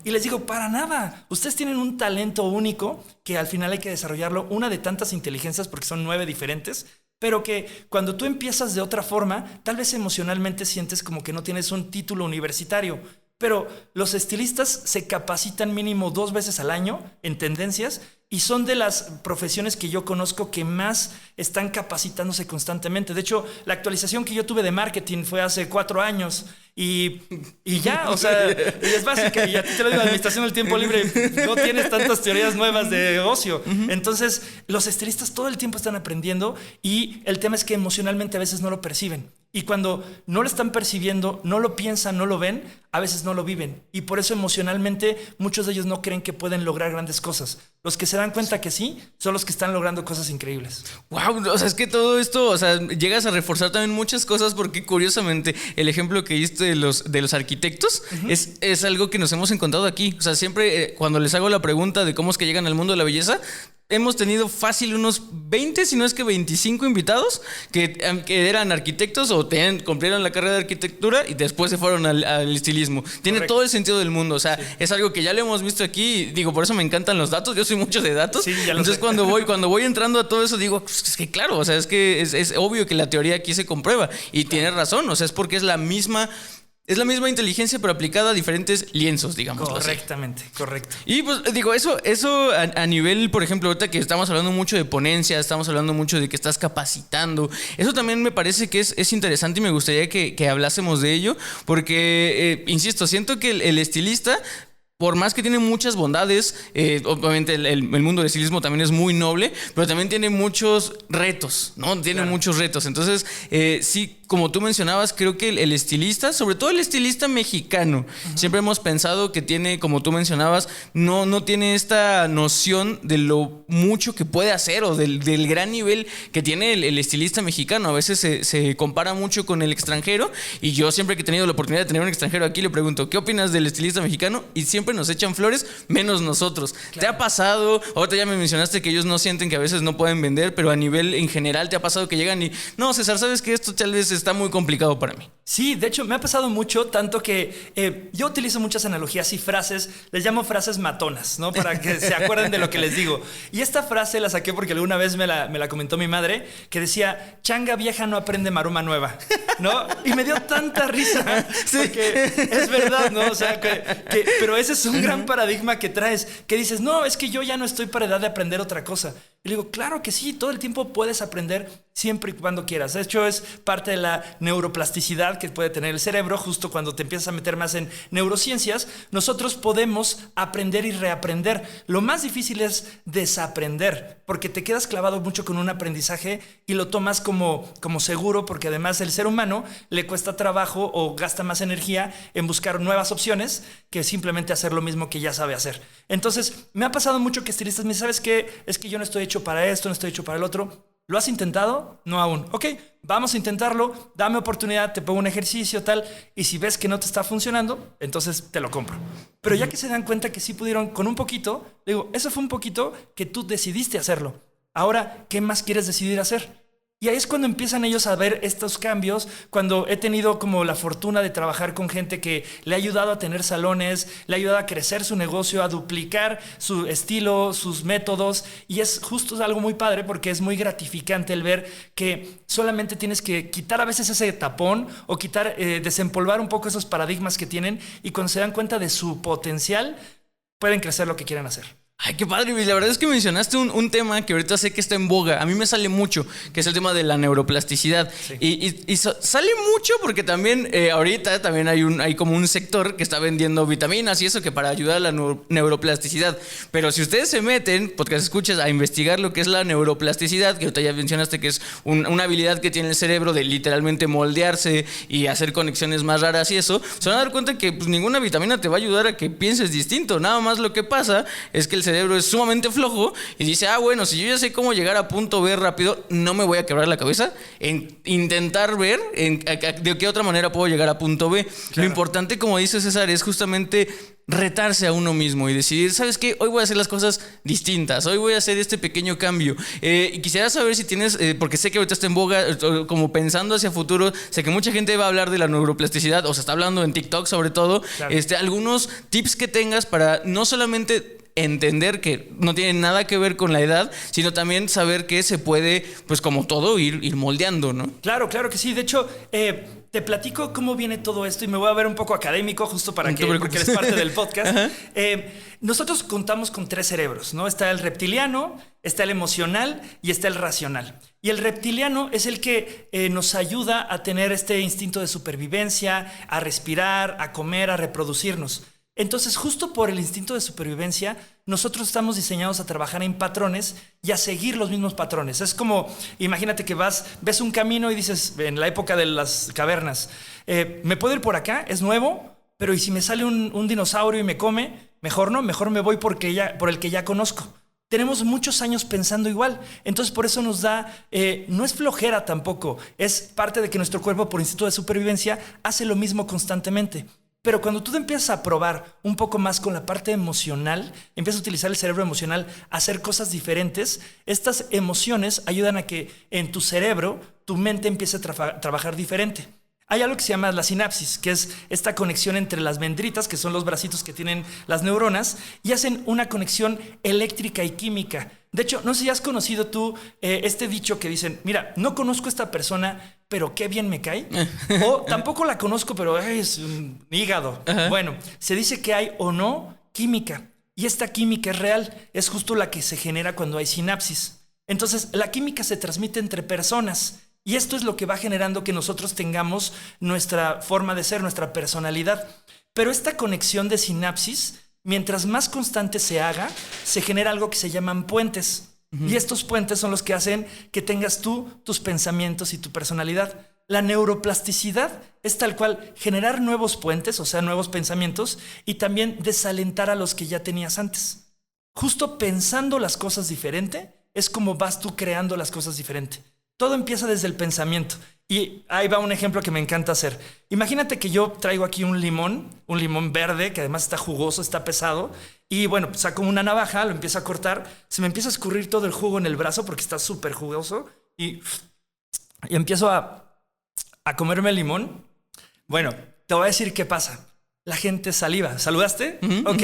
Y les digo, para nada. Ustedes tienen un talento único que al final hay que desarrollarlo, una de tantas inteligencias, porque son 9 diferentes, pero que cuando tú empiezas de otra forma, tal vez emocionalmente sientes como que no tienes un título universitario. Pero los estilistas se capacitan mínimo 2 veces al año en tendencias y son de las profesiones que yo conozco que más están capacitándose constantemente. De hecho, la actualización que yo tuve de marketing fue hace 4 años y ya, o sea, es básica. Y a ti te lo digo, administración del tiempo libre, no tienes tantas teorías nuevas de ocio. Entonces, los estilistas todo el tiempo están aprendiendo y el tema es que emocionalmente a veces no lo perciben. Y cuando no lo están percibiendo, no lo piensan, no lo ven, a veces no lo viven. Y por eso emocionalmente muchos de ellos no creen que pueden lograr grandes cosas. Los que se dan cuenta que sí, son los que están logrando cosas increíbles. Wow, o sea, es que todo esto, o sea, llegas a reforzar también muchas cosas porque curiosamente el ejemplo que diste de los arquitectos es algo que nos hemos encontrado aquí. O sea, siempre cuando les hago la pregunta de cómo es que llegan al mundo de la belleza, hemos tenido fácil unos 20, si no es que 25 invitados que eran arquitectos o cumplieron la carrera de arquitectura y después se fueron al estilismo. Tiene todo el sentido del mundo. O sea, es algo que ya lo hemos visto aquí. Digo, por eso me encantan los datos. Yo soy mucho de datos. Sí, ya lo Entonces, sé. cuando voy entrando a todo eso, digo, pues, es que claro, o sea, es que es obvio que la teoría aquí se comprueba. Y tienes razón. O sea, es porque es la misma inteligencia, pero aplicada a diferentes lienzos, digamos. Correctamente, correcto. Y pues digo, eso a nivel, por ejemplo, ahorita que estamos hablando mucho de ponencia, estamos hablando mucho de que estás capacitando, eso también me parece que es interesante y me gustaría que hablásemos de ello, porque, insisto, siento que el estilista, por más que tiene muchas bondades, obviamente el mundo del estilismo también es muy noble, pero también tiene muchos retos, ¿no? Tiene muchos retos. Entonces, sí, como tú mencionabas, creo que el estilista, sobre todo el estilista mexicano, siempre hemos pensado que tiene, como tú mencionabas, no tiene esta noción de lo mucho que puede hacer o del gran nivel que tiene el estilista mexicano. A veces se compara mucho con el extranjero y yo siempre que he tenido la oportunidad de tener un extranjero aquí le pregunto, ¿qué opinas del estilista mexicano? Y siempre nos echan flores, menos nosotros. Claro. ¿Te ha pasado? Ahorita ya me mencionaste que ellos no sienten que a veces no pueden vender, pero a nivel en general, ¿te ha pasado que llegan y no, César, sabes que esto tal vez está muy complicado para mí? Sí, de hecho me ha pasado mucho, tanto que yo utilizo muchas analogías y frases, les llamo frases matonas, ¿no? Para que se acuerden de lo que les digo. Y esta frase la saqué porque alguna vez me la comentó mi madre, que decía, changa vieja no aprende maroma nueva, ¿no? Y me dio tanta risa, porque es verdad, ¿no? O sea, pero ese es un gran paradigma que traes, que dices, no, es que yo ya no estoy para edad de aprender otra cosa. Y le digo, claro que sí, todo el tiempo puedes aprender siempre y cuando quieras. De hecho, es parte de la neuroplasticidad que puede tener el cerebro. Justo cuando te empiezas a meter más en neurociencias, nosotros podemos aprender y reaprender. Lo más difícil es desaprender, porque te quedas clavado mucho con un aprendizaje y lo tomas como seguro, porque además el ser humano le cuesta trabajo o gasta más energía en buscar nuevas opciones que simplemente hacer lo mismo que ya sabe hacer. Entonces, me ha pasado mucho que estilistas me dicen, ¿sabes qué? Es que yo no estoy hecho para esto, no estoy hecho para el otro. ¿Lo has intentado? No aún. Ok, vamos a intentarlo, dame oportunidad, te pongo un ejercicio, tal, y si ves que no te está funcionando, entonces te lo compro. Pero ya que se dan cuenta que sí pudieron con un poquito, digo, eso fue un poquito que tú decidiste hacerlo. Ahora, ¿qué más quieres decidir hacer? Y ahí es cuando empiezan ellos a ver estos cambios, cuando he tenido como la fortuna de trabajar con gente que le ha ayudado a tener salones, le ha ayudado a crecer su negocio, a duplicar su estilo, sus métodos, y es justo algo muy padre porque es muy gratificante el ver que solamente tienes que quitar a veces ese tapón o desempolvar un poco esos paradigmas que tienen, y cuando se dan cuenta de su potencial, pueden crecer lo que quieran hacer. Ay, qué padre, la verdad es que mencionaste un tema que ahorita sé que está en boga. A mí me sale mucho, que es el tema de la neuroplasticidad. Sí. Y sale mucho porque también ahorita también hay como un sector que está vendiendo vitaminas y eso, que para ayudar a la neuroplasticidad. Pero si ustedes se meten, podcast escuchas, a investigar lo que es la neuroplasticidad, que ahorita ya mencionaste que es una habilidad que tiene el cerebro de literalmente moldearse y hacer conexiones más raras y eso, se van a dar cuenta que pues, ninguna vitamina te va a ayudar a que pienses distinto. Nada más lo que pasa es que el cerebro es sumamente flojo y dice, bueno, si yo ya sé cómo llegar a punto B rápido, no me voy a quebrar la cabeza en intentar ver de qué otra manera puedo llegar a punto B. Claro. Lo importante, como dice César, es justamente retarse a uno mismo y decidir, ¿sabes qué? Hoy voy a hacer las cosas distintas, hoy voy a hacer este pequeño cambio. Y quisiera saber si tienes, porque sé que ahorita está en boga, como pensando hacia futuro, sé que mucha gente va a hablar de la neuroplasticidad, o se está hablando en TikTok sobre todo, claro. Algunos tips que tengas para no solamente entender que no tiene nada que ver con la edad, sino también saber que se puede, pues como todo, ir moldeando, ¿no? Claro que sí. De hecho, te platico cómo viene todo esto y me voy a ver un poco académico justo porque eres parte del podcast. Nosotros contamos con 3 cerebros, ¿no? Está el reptiliano, está el emocional y está el racional. Y el reptiliano es el que nos ayuda a tener este instinto de supervivencia, a respirar, a comer, a reproducirnos. Entonces, justo por el instinto de supervivencia, nosotros estamos diseñados a trabajar en patrones y a seguir los mismos patrones. Es como, imagínate que ves un camino y dices, en la época de las cavernas, ¿me puedo ir por acá? Es nuevo, pero ¿y si me sale un dinosaurio y me come? Mejor no, mejor me voy por el que ya conozco. Tenemos muchos años pensando igual. Entonces, por eso nos da, no es flojera tampoco, es parte de que nuestro cuerpo, por instinto de supervivencia, hace lo mismo constantemente. Pero cuando tú te empiezas a probar un poco más con la parte emocional, empiezas a utilizar el cerebro emocional a hacer cosas diferentes, estas emociones ayudan a que en tu cerebro tu mente empiece a trabajar diferente. Hay algo que se llama la sinapsis, que es esta conexión entre las dendritas, que son los bracitos que tienen las neuronas, y hacen una conexión eléctrica y química. De hecho, no sé si has conocido tú este dicho que dicen, mira, no conozco a esta persona, pero qué bien me cae. O tampoco la conozco, pero es un hígado. Ajá. Bueno, se dice que hay o no química. Y esta química es real. Es justo la que se genera cuando hay sinapsis. Entonces, la química se transmite entre personas. Y esto es lo que va generando que nosotros tengamos nuestra forma de ser, nuestra personalidad. Pero esta conexión de sinapsis, mientras más constante se haga, se genera algo que se llaman puentes. Y estos puentes son los que hacen que tengas tú tus pensamientos y tu personalidad. La neuroplasticidad es tal cual generar nuevos puentes, o sea, nuevos pensamientos, y también desalentar a los que ya tenías antes. Justo pensando las cosas diferente es como vas tú creando las cosas diferente. Todo empieza desde el pensamiento. Y ahí va un ejemplo que me encanta hacer. Imagínate que yo traigo aquí un limón verde, que además está jugoso, está pesado. Y bueno, saco una navaja, lo empiezo a cortar. Se me empieza a escurrir todo el jugo en el brazo porque está súper jugoso. Y empiezo a comerme el limón. Bueno, te voy a decir qué pasa. La gente saliva. ¿Saludaste? Ok.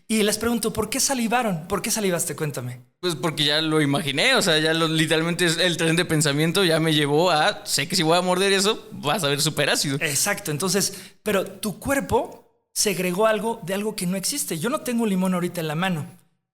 Y les pregunto, ¿por qué salivaron? ¿Por qué salivaste? Cuéntame. Pues porque ya lo imaginé, o sea, literalmente el tren de pensamiento ya me llevó a, sé que si voy a morder eso, vas a ver súper ácido. Exacto, entonces, pero tu cuerpo segregó algo de algo que no existe. Yo no tengo un limón ahorita en la mano.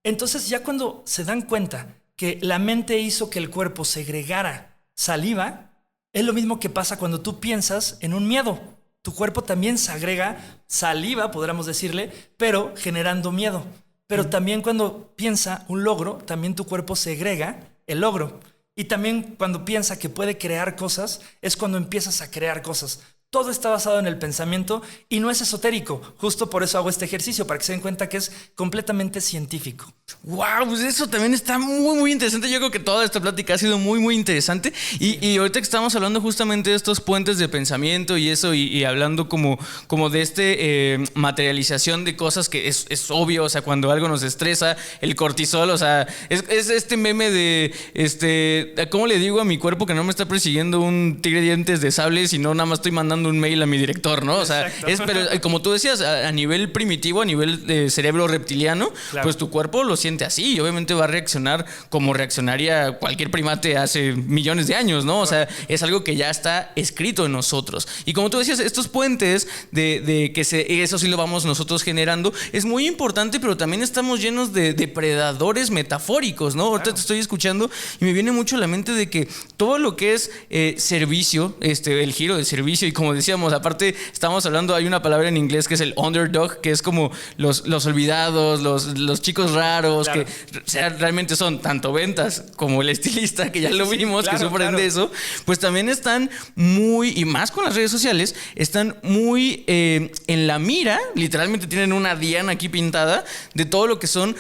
Entonces ya cuando se dan cuenta que la mente hizo que el cuerpo segregara saliva, es lo mismo que pasa cuando tú piensas en un miedo. Tu cuerpo también se agrega saliva, podríamos decirle, pero generando miedo. Pero también cuando piensa un logro, también tu cuerpo segrega el logro. Y también cuando piensa que puede crear cosas, es cuando empiezas a crear cosas. Todo está basado en el pensamiento y no es esotérico. Justo por eso hago este ejercicio, para que se den cuenta que es completamente científico. Wow, pues eso también está muy, muy interesante. Yo creo que toda esta plática ha sido muy, muy interesante. Y ahorita que estamos hablando justamente de estos puentes de pensamiento y eso, y hablando como de materialización de cosas que es obvio, o sea, cuando algo nos estresa, el cortisol, o sea, es este meme de, ¿cómo le digo a mi cuerpo que no me está persiguiendo un tigre de dientes de sable, sino nada más estoy mandando un mail a mi director, ¿no? O sea, pero como tú decías, a nivel primitivo, a nivel de cerebro reptiliano, claro, pues tu cuerpo lo siente así y obviamente va a reaccionar como reaccionaría cualquier primate hace millones de años, ¿no? O sea, es algo que ya está escrito en nosotros. Y como tú decías, estos puentes de que eso sí lo vamos nosotros generando, es muy importante, pero también estamos llenos de depredadores metafóricos, ¿no? Claro. Ahorita te estoy escuchando y me viene mucho a la mente de que todo lo que es servicio, el giro de servicio, y como decíamos, aparte estamos hablando, hay una palabra en inglés que es el underdog, que es como los olvidados, los chicos raros, claro, que realmente son tanto ventas como el estilista, que ya lo vimos, claro, que sufren, claro, de eso, pues también están muy, y más con las redes sociales, están muy en la mira, literalmente tienen una diana aquí pintada de todo lo que son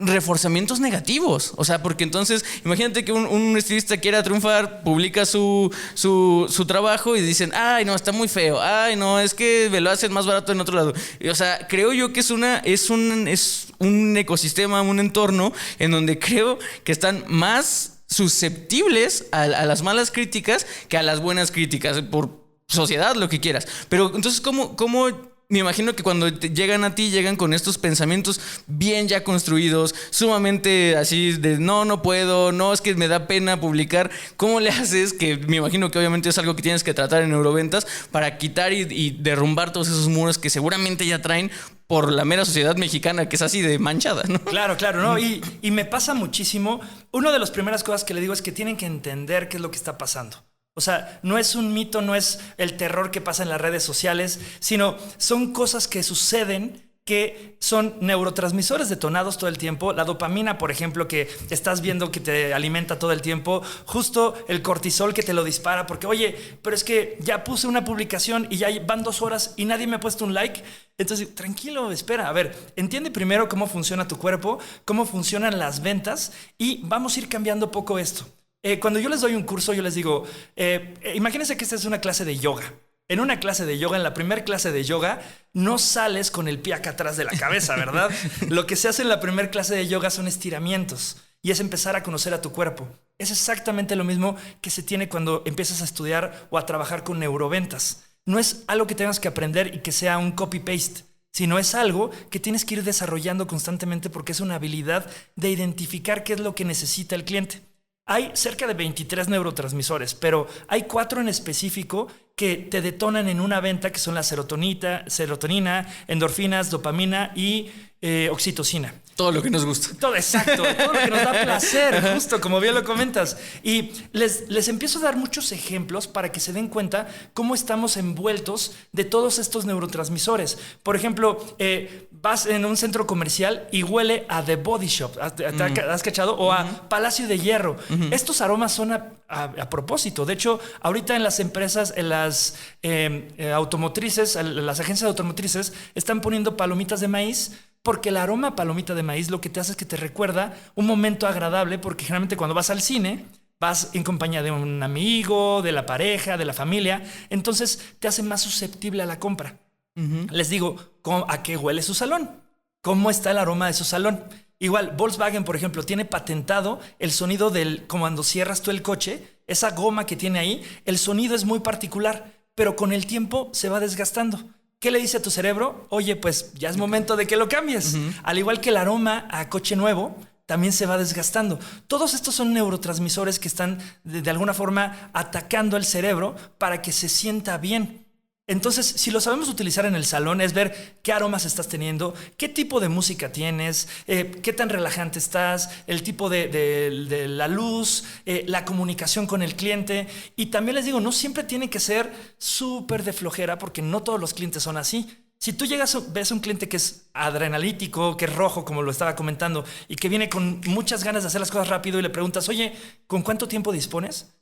reforzamientos negativos. O sea, porque entonces imagínate que un estilista quiera triunfar, publica su trabajo y dicen, ay no, está muy feo, ay no, es que me lo hacen más barato en otro lado. O sea, creo yo que es un ecosistema, un entorno en donde creo que están más susceptibles a las malas críticas que a las buenas críticas, por sociedad, lo que quieras. Pero entonces, ¿cómo me imagino que cuando llegan a ti, llegan con estos pensamientos bien ya construidos, sumamente así de no puedo, no, es que me da pena publicar. ¿Cómo le haces? Que me imagino que obviamente es algo que tienes que tratar en Neuroventas para quitar y derrumbar todos esos muros que seguramente ya traen por la mera sociedad mexicana, que es así de manchada, ¿no? Claro, ¿no? Y me pasa muchísimo. Una de las primeras cosas que le digo es que tienen que entender qué es lo que está pasando. O sea, no es un mito, no es el terror que pasa en las redes sociales, sino son cosas que suceden que son neurotransmisores detonados todo el tiempo. La dopamina, por ejemplo, que estás viendo que te alimenta todo el tiempo. Justo el cortisol que te lo dispara porque, oye, pero es que ya puse una publicación y ya van 2 horas y nadie me ha puesto un like. Entonces, tranquilo, espera. A ver, entiende primero cómo funciona tu cuerpo, cómo funcionan las ventas y vamos a ir cambiando poco esto. Cuando yo les doy un curso, yo les digo, imagínense que esta es una clase de yoga. En una clase de yoga, en la primera clase de yoga, no sales con el pie acá atrás de la cabeza, ¿verdad? Lo que se hace en la primera clase de yoga son estiramientos y es empezar a conocer a tu cuerpo. Es exactamente lo mismo que se tiene cuando empiezas a estudiar o a trabajar con neuroventas. No es algo que tengas que aprender y que sea un copy-paste, sino es algo que tienes que ir desarrollando constantemente porque es una habilidad de identificar qué es lo que necesita el cliente. Hay cerca de 23 neurotransmisores, pero hay 4 en específico que te detonan en una venta, que son la serotonina, endorfinas, dopamina y oxitocina. Todo lo que nos gusta. Todo, exacto, todo lo que nos da placer, justo como bien lo comentas. Y les empiezo a dar muchos ejemplos para que se den cuenta cómo estamos envueltos de todos estos neurotransmisores. Por ejemplo, vas en un centro comercial y huele a The Body Shop, ¿has cachado? O a Palacio de Hierro. Estos aromas son a propósito. De hecho, ahorita en las empresas, en las automotrices, las agencias automotrices están poniendo palomitas de maíz porque el aroma a palomita de maíz lo que te hace es que te recuerda un momento agradable, porque generalmente cuando vas al cine vas en compañía de un amigo, de la pareja, de la familia, entonces te hace más susceptible a la compra. Les digo, ¿a qué huele su salón? ¿Cómo está el aroma de su salón? Igual, Volkswagen, por ejemplo, tiene patentado el sonido del cuando cierras tú el coche, esa goma que tiene ahí, el sonido es muy particular, pero con el tiempo se va desgastando. ¿Qué le dice a tu cerebro? Oye, pues ya es momento de que lo cambies. Al igual que el aroma a coche nuevo, también se va desgastando. Todos estos son neurotransmisores que están de alguna forma atacando al cerebro para que se sienta bien. Entonces, si lo sabemos utilizar en el salón, es ver qué aromas estás teniendo, qué tipo de música tienes, qué tan relajante estás, el tipo de la luz, la comunicación con el cliente. Y también les digo, no siempre tiene que ser súper de flojera, porque no todos los clientes son así. Si tú ves un cliente que es adrenalítico, que es rojo, como lo estaba comentando, y que viene con muchas ganas de hacer las cosas rápido y le preguntas, oye, ¿con cuánto tiempo dispones?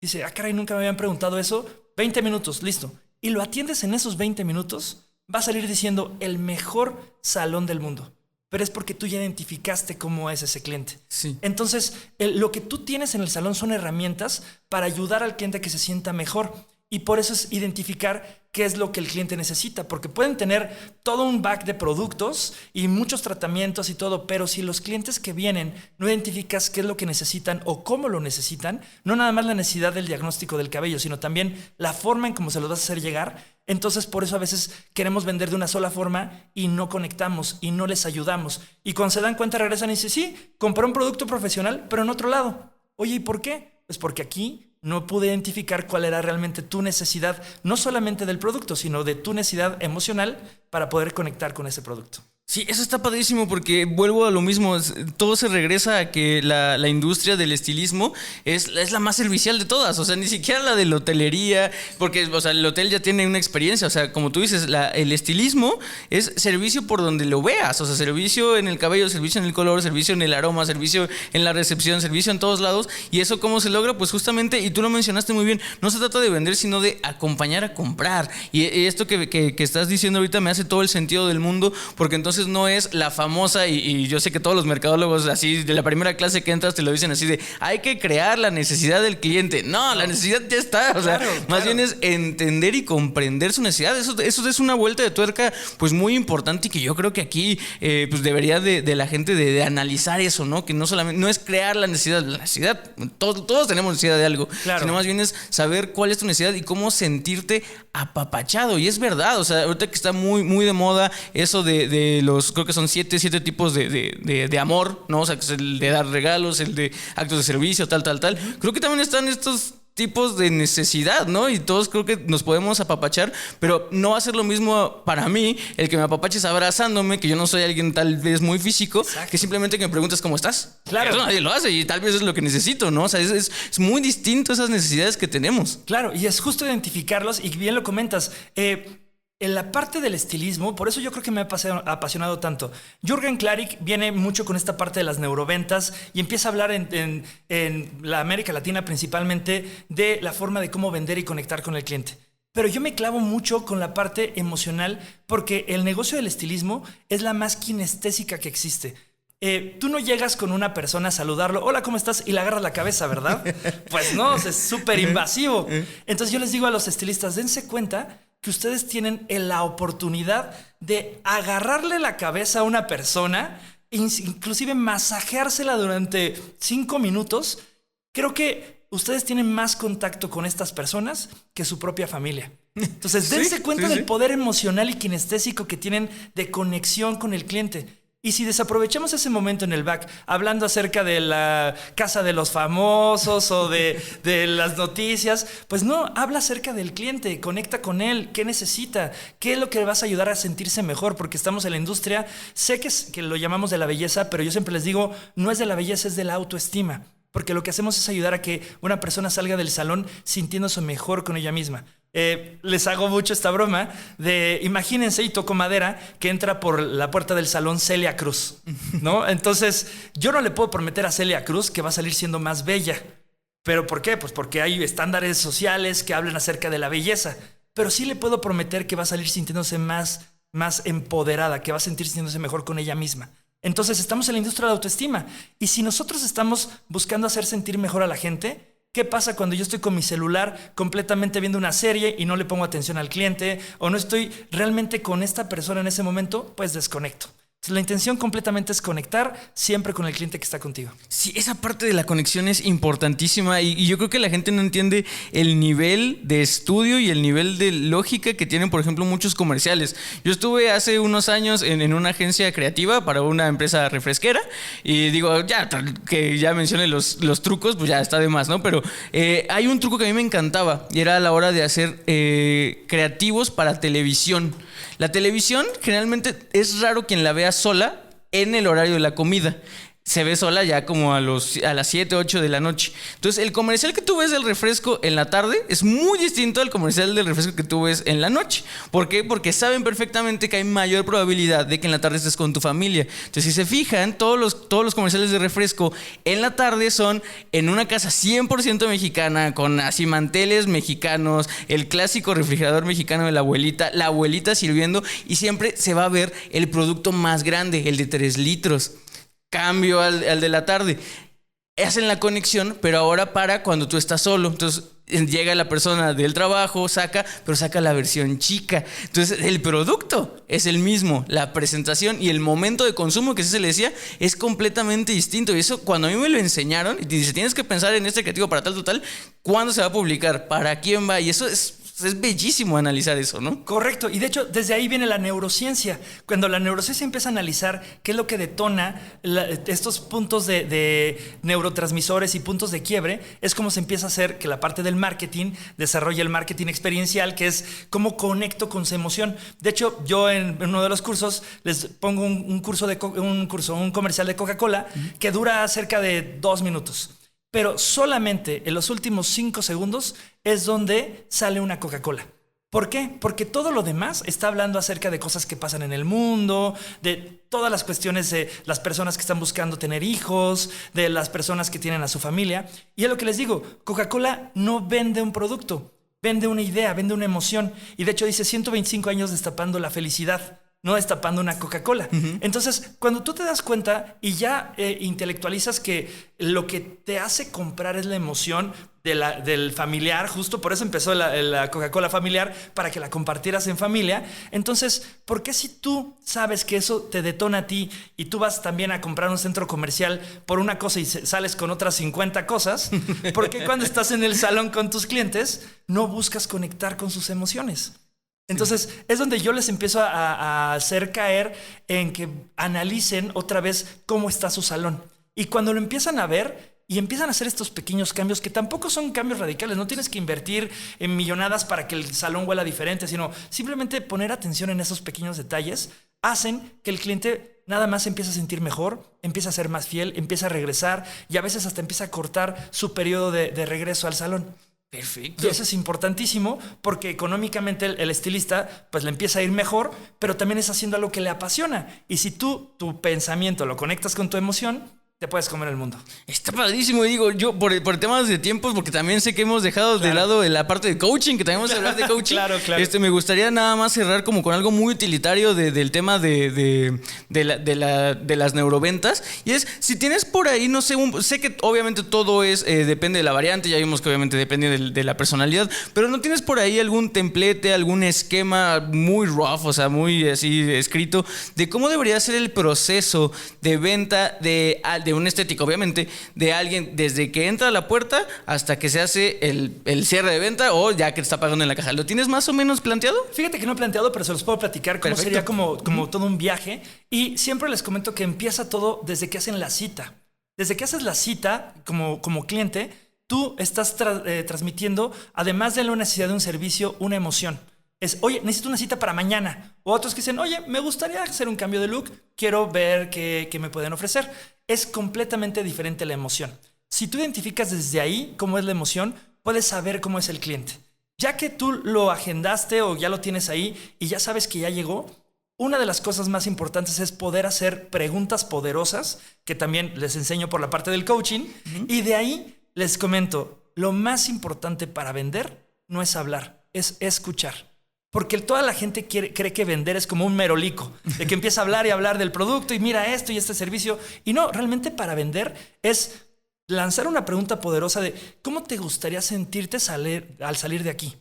Dice, caray, nunca me habían preguntado eso. 20 minutos, listo. Y lo atiendes en esos 20 minutos, va a salir diciendo el mejor salón del mundo. Pero es porque tú ya identificaste cómo es ese cliente. Sí. Entonces, lo que tú tienes en el salón son herramientas para ayudar al cliente a que se sienta mejor. Y por eso es identificar qué es lo que el cliente necesita, porque pueden tener todo un back de productos y muchos tratamientos y todo, pero si los clientes que vienen no identificas qué es lo que necesitan o cómo lo necesitan, no nada más la necesidad del diagnóstico del cabello, sino también la forma en cómo se lo vas a hacer llegar, entonces por eso a veces queremos vender de una sola forma y no conectamos y no les ayudamos. Y cuando se dan cuenta regresan y dicen, sí, compré un producto profesional, pero en otro lado. Oye, ¿y por qué? Pues porque aquí no pude identificar cuál era realmente tu necesidad, no solamente del producto, sino de tu necesidad emocional para poder conectar con ese producto. Sí, eso está padrísimo porque vuelvo a lo mismo, todo se regresa a que la industria del estilismo es la más servicial de todas, o sea, ni siquiera la de la hotelería, porque o sea, el hotel ya tiene una experiencia, o sea, como tú dices, el estilismo es servicio por donde lo veas, o sea, servicio en el cabello, servicio en el color, servicio en el aroma, servicio en la recepción, servicio en todos lados, y eso ¿cómo se logra? Pues justamente, y tú lo mencionaste muy bien, no se trata de vender, sino de acompañar a comprar, y esto que estás diciendo ahorita me hace todo el sentido del mundo, porque entonces entonces no es la famosa, y yo sé que todos los mercadólogos así de la primera clase que entras te lo dicen así de hay que crear la necesidad del cliente. No, la necesidad ya está. O sea, más bien es entender y comprender su necesidad. Eso es una vuelta de tuerca pues muy importante y que yo creo que aquí pues debería de la gente de analizar eso, ¿no? Que no solamente, no es crear la necesidad, todos tenemos necesidad de algo, sino más bien es saber cuál es tu necesidad y cómo sentirte apapachado. Y es verdad, o sea, ahorita que está muy, muy de moda eso de los, creo que son siete tipos de amor, ¿no? O sea, que es el de dar regalos, el de actos de servicio, tal. Creo que también están estos tipos de necesidad, ¿no? Y todos creo que nos podemos apapachar, pero no va a ser lo mismo para mí el que me apapaches abrazándome, que yo no soy alguien tal vez muy físico, que simplemente que me preguntas cómo estás. Claro. Eso nadie lo hace y tal vez es lo que necesito, ¿no? O sea, es muy distinto esas necesidades que tenemos. Claro, y es justo identificarlos y bien lo comentas. En la parte del estilismo, por eso yo creo que me ha apasionado tanto. Jürgen Klarik viene mucho con esta parte de las neuroventas y empieza a hablar en la América Latina principalmente de la forma de cómo vender y conectar con el cliente. Pero yo me clavo mucho con la parte emocional porque el negocio del estilismo es la más kinestésica que existe. Tú no llegas con una persona a saludarlo, hola, ¿cómo estás? Y le agarras la cabeza, ¿verdad? Pues no, es súper invasivo. Entonces yo les digo a los estilistas, dense cuenta que ustedes tienen la oportunidad de agarrarle la cabeza a una persona, inclusive masajeársela durante 5 minutos. Creo que ustedes tienen más contacto con estas personas que su propia familia. Entonces, dense cuenta del poder emocional y kinestésico que tienen de conexión con el cliente. Y si desaprovechamos ese momento en el back hablando acerca de la casa de los famosos o de las noticias, pues no, habla acerca del cliente, conecta con él, qué necesita, qué es lo que le vas a ayudar a sentirse mejor, porque estamos en la industria, sé que lo llamamos de la belleza, pero yo siempre les digo, no es de la belleza, es de la autoestima, porque lo que hacemos es ayudar a que una persona salga del salón sintiéndose mejor con ella misma. Les hago mucho esta broma de imagínense, y toco madera, que entra por la puerta del salón Celia Cruz, ¿no? Entonces yo no le puedo prometer a Celia Cruz que va a salir siendo más bella. ¿Pero por qué? Pues porque hay estándares sociales que hablan acerca de la belleza, pero sí le puedo prometer que va a salir sintiéndose más empoderada, que va a sentir sintiéndose mejor con ella misma. Entonces estamos en la industria de la autoestima, y si nosotros estamos buscando hacer sentir mejor a la gente, ¿qué pasa cuando yo estoy con mi celular completamente viendo una serie y no le pongo atención al cliente o no estoy realmente con esta persona en ese momento? Pues desconecto. La intención completamente es conectar siempre con el cliente que está contigo. Sí, esa parte de la conexión es importantísima y yo creo que la gente no entiende el nivel de estudio y el nivel de lógica que tienen, por ejemplo, muchos comerciales. Yo estuve hace unos años en una agencia creativa para una empresa refresquera y digo, ya que ya mencioné los trucos, pues ya está de más, ¿no? Pero hay un truco que a mí me encantaba y era a la hora de hacer creativos para televisión. La televisión generalmente es raro quien la vea sola en el horario de la comida. Se ve sola ya como a las 7, 8 de la noche. Entonces el comercial que tú ves del refresco en la tarde es muy distinto al comercial del refresco que tú ves en la noche. ¿Por qué? Porque saben perfectamente que hay mayor probabilidad de que en la tarde estés con tu familia. Entonces si se fijan, todos los comerciales de refresco en la tarde son en una casa 100% mexicana, con así manteles mexicanos, el clásico refrigerador mexicano de la abuelita sirviendo, y siempre se va a ver el producto más grande, el de 3 litros. Cambio al de la tarde. Hacen la conexión, pero ahora para cuando tú estás solo. Entonces llega la persona del trabajo, saca la versión chica. Entonces el producto es el mismo, la presentación y el momento de consumo, que se le decía, es completamente distinto. Y eso cuando a mí me lo enseñaron, y dice, tienes que pensar en este creativo para tal, ¿cuándo se va a publicar? ¿Para quién va? Y eso es bellísimo analizar eso, ¿no? Correcto, y de hecho desde ahí viene la neurociencia. Cuando la neurociencia empieza a analizar qué es lo que detona estos puntos de neurotransmisores y puntos de quiebre, es como se empieza a hacer que la parte del marketing desarrolle el marketing experiencial, que es cómo conecto con su emoción. De hecho, yo en uno de los cursos les pongo un comercial de Coca-Cola que dura cerca de 2 minutos. Pero solamente en los últimos 5 segundos es donde sale una Coca-Cola. ¿Por qué? Porque todo lo demás está hablando acerca de cosas que pasan en el mundo, de todas las cuestiones de las personas que están buscando tener hijos, de las personas que tienen a su familia. Y es lo que les digo, Coca-Cola no vende un producto, vende una idea, vende una emoción. Y de hecho dice 125 años destapando la felicidad. no destapando una Coca-Cola. Entonces, cuando tú te das cuenta y ya intelectualizas que lo que te hace comprar es la emoción del familiar, justo por eso empezó la Coca-Cola familiar, para que la compartieras en familia. Entonces, ¿por qué si tú sabes que eso te detona a ti y tú vas también a comprar un centro comercial por una cosa y sales con otras 50 cosas? ¿Por qué cuando estás en el salón con tus clientes no buscas conectar con sus emociones? Entonces, es donde yo les empiezo a hacer caer en que analicen otra vez cómo está su salón. Y cuando lo empiezan a ver y empiezan a hacer estos pequeños cambios, que tampoco son cambios radicales, no tienes que invertir en millonadas para que el salón huela diferente, sino simplemente poner atención en esos pequeños detalles, hacen que el cliente nada más se empieza a sentir mejor, empieza a ser más fiel, empieza a regresar y a veces hasta empieza a cortar su periodo de regreso al salón. Perfecto. Y eso es importantísimo porque económicamente el estilista pues le empieza a ir mejor, pero también es haciendo algo que le apasiona. Y si tu pensamiento lo conectas con tu emoción, te puedes comer el mundo. Está padrísimo, digo, yo por temas de tiempos, porque también sé que hemos dejado de lado la parte de coaching, que también vamos a hablar de coaching. Claro. Me gustaría nada más cerrar como con algo muy utilitario del tema de las neuroventas. Y es, si tienes por ahí, no sé, sé que obviamente todo es, depende de la variante, ya vimos que obviamente depende de la personalidad, pero ¿no tienes por ahí algún templete, algún esquema muy rough, o sea, muy así escrito, de cómo debería ser el proceso de venta de un estético, obviamente, de alguien desde que entra a la puerta hasta que se hace el cierre de venta o ya que te está pagando en la caja? ¿Lo tienes más o menos planteado? Fíjate que no he planteado, pero se los puedo platicar cómo sería como todo un viaje. Y siempre les comento que empieza todo desde que hacen la cita. Desde que haces la cita como cliente, tú estás transmitiendo, además de la necesidad de un servicio, una emoción. Es, oye, necesito una cita para mañana. O otros que dicen, oye, me gustaría hacer un cambio de look, quiero ver qué me pueden ofrecer. Es completamente diferente la emoción. Si tú identificas desde ahí cómo es la emoción, puedes saber cómo es el cliente. Ya que tú lo agendaste o ya lo tienes ahí y ya sabes que ya llegó, una de las cosas más importantes es poder hacer preguntas poderosas, que también les enseño por la parte del coaching. Y de ahí les comento, lo más importante para vender no es hablar, es escuchar. Porque toda la gente cree que vender es como un merolico, de que empieza a hablar y hablar del producto y mira esto y este servicio. Y no, realmente para vender es lanzar una pregunta poderosa de ¿cómo te gustaría sentirte al salir de aquí?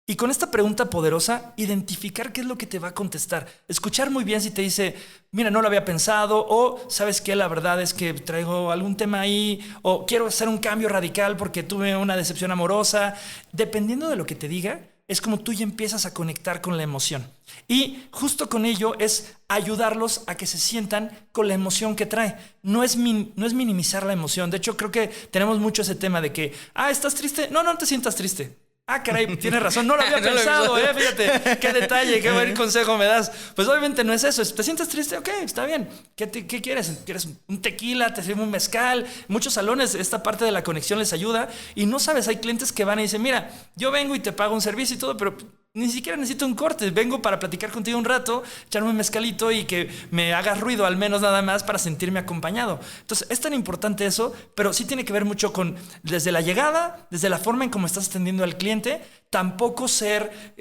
Y con esta pregunta poderosa, identificar qué es lo que te va a contestar. Escuchar muy bien si te dice, mira, no lo había pensado, o ¿sabes qué? La verdad es que traigo algún tema ahí, o quiero hacer un cambio radical porque tuve una decepción amorosa. Dependiendo de lo que te diga, es como tú ya empiezas a conectar con la emoción. Y justo con ello es ayudarlos a que se sientan con la emoción que trae. No es minimizar la emoción. De hecho, creo que tenemos mucho ese tema de que, ¿estás triste? No te sientas triste. Caray, tienes razón, no lo había pensado, fíjate, qué detalle, qué buen consejo me das. Pues obviamente no es eso, ¿te sientes triste? Ok, está bien. ¿Qué quieres? ¿Quieres un tequila? ¿Te sirve un mezcal? Muchos salones, esta parte de la conexión les ayuda. Y no sabes, hay clientes que van y dicen, mira, yo vengo y te pago un servicio y todo, pero ni siquiera necesito un corte. Vengo para platicar contigo un rato, echarme un mezcalito y que me hagas ruido al menos nada más para sentirme acompañado. Entonces es tan importante eso, pero sí tiene que ver mucho con desde la llegada, desde la forma en cómo estás atendiendo al cliente. Tampoco ser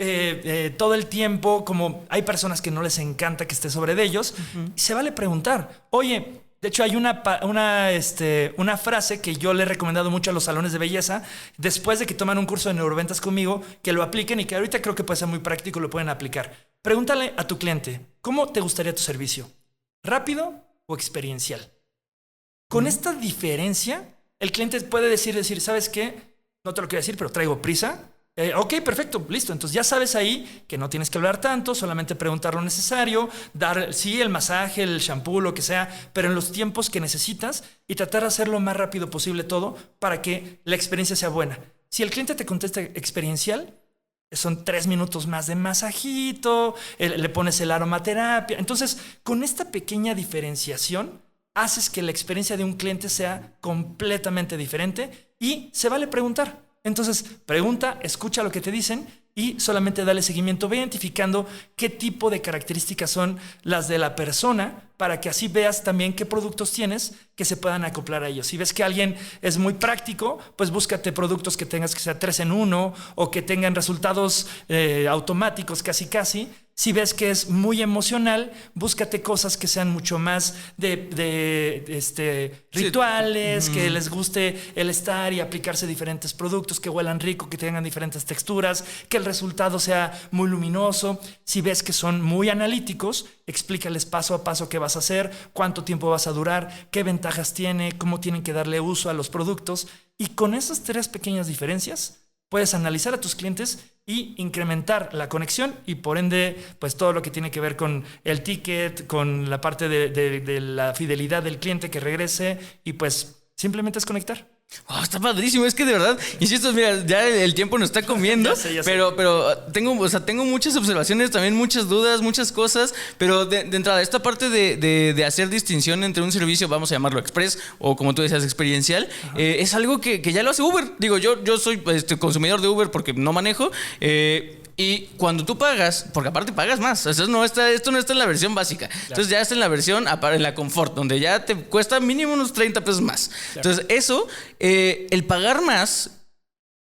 todo el tiempo como hay personas que no les encanta que esté sobre de ellos. Se vale preguntar, oye, de hecho hay una frase que yo le he recomendado mucho a los salones de belleza después de que toman un curso de neuroventas conmigo, que lo apliquen y que ahorita creo que puede ser muy práctico, lo pueden aplicar. Pregúntale a tu cliente, ¿cómo te gustaría tu servicio? ¿Rápido o experiencial? Con esta diferencia, el cliente puede decir, ¿sabes qué? No te lo quiero decir, pero traigo prisa. Ok, perfecto, listo. Entonces ya sabes ahí que no tienes que hablar tanto, solamente preguntar lo necesario, dar, sí, el masaje, el shampoo, lo que sea, pero en los tiempos que necesitas y tratar de hacerlo lo más rápido posible todo para que la experiencia sea buena. Si el cliente te contesta experiencial, son 3 minutos más de masajito, le pones el aromaterapia. Entonces, con esta pequeña diferenciación, haces que la experiencia de un cliente sea completamente diferente y se vale preguntar. Entonces, pregunta, escucha lo que te dicen y solamente dale seguimiento, ve identificando qué tipo de características son las de la persona para que así veas también qué productos tienes que se puedan acoplar a ellos. Si ves que alguien es muy práctico, pues búscate productos que tengas que sea 3 en 1 o que tengan resultados automáticos casi. Si ves que es muy emocional, búscate cosas que sean mucho más rituales, que les guste el estar y aplicarse diferentes productos, que huelan rico, que tengan diferentes texturas, que el resultado sea muy luminoso. Si ves que son muy analíticos, explícales paso a paso qué vas a hacer, cuánto tiempo vas a durar, qué ventajas tiene, cómo tienen que darle uso a los productos. Y con esas 3 pequeñas diferencias, puedes analizar a tus clientes y incrementar la conexión y por ende, pues todo lo que tiene que ver con el ticket, con la parte de la fidelidad del cliente que regrese y pues simplemente es conectar. Oh, está padrísimo, es que de verdad, insisto, mira, ya el tiempo nos está comiendo, ya sé. pero tengo muchas observaciones, también muchas dudas, muchas cosas, pero de entrada, esta parte de hacer distinción entre un servicio, vamos a llamarlo express, o como tú decías, experiencial, es algo que ya lo hace Uber. Digo, yo soy consumidor de Uber porque no manejo, y cuando tú pagas, porque aparte pagas más, esto no está en la versión básica, claro. Entonces ya está en la versión, en la confort, donde ya te cuesta mínimo unos 30 pesos más. Claro. Entonces eso, el pagar más,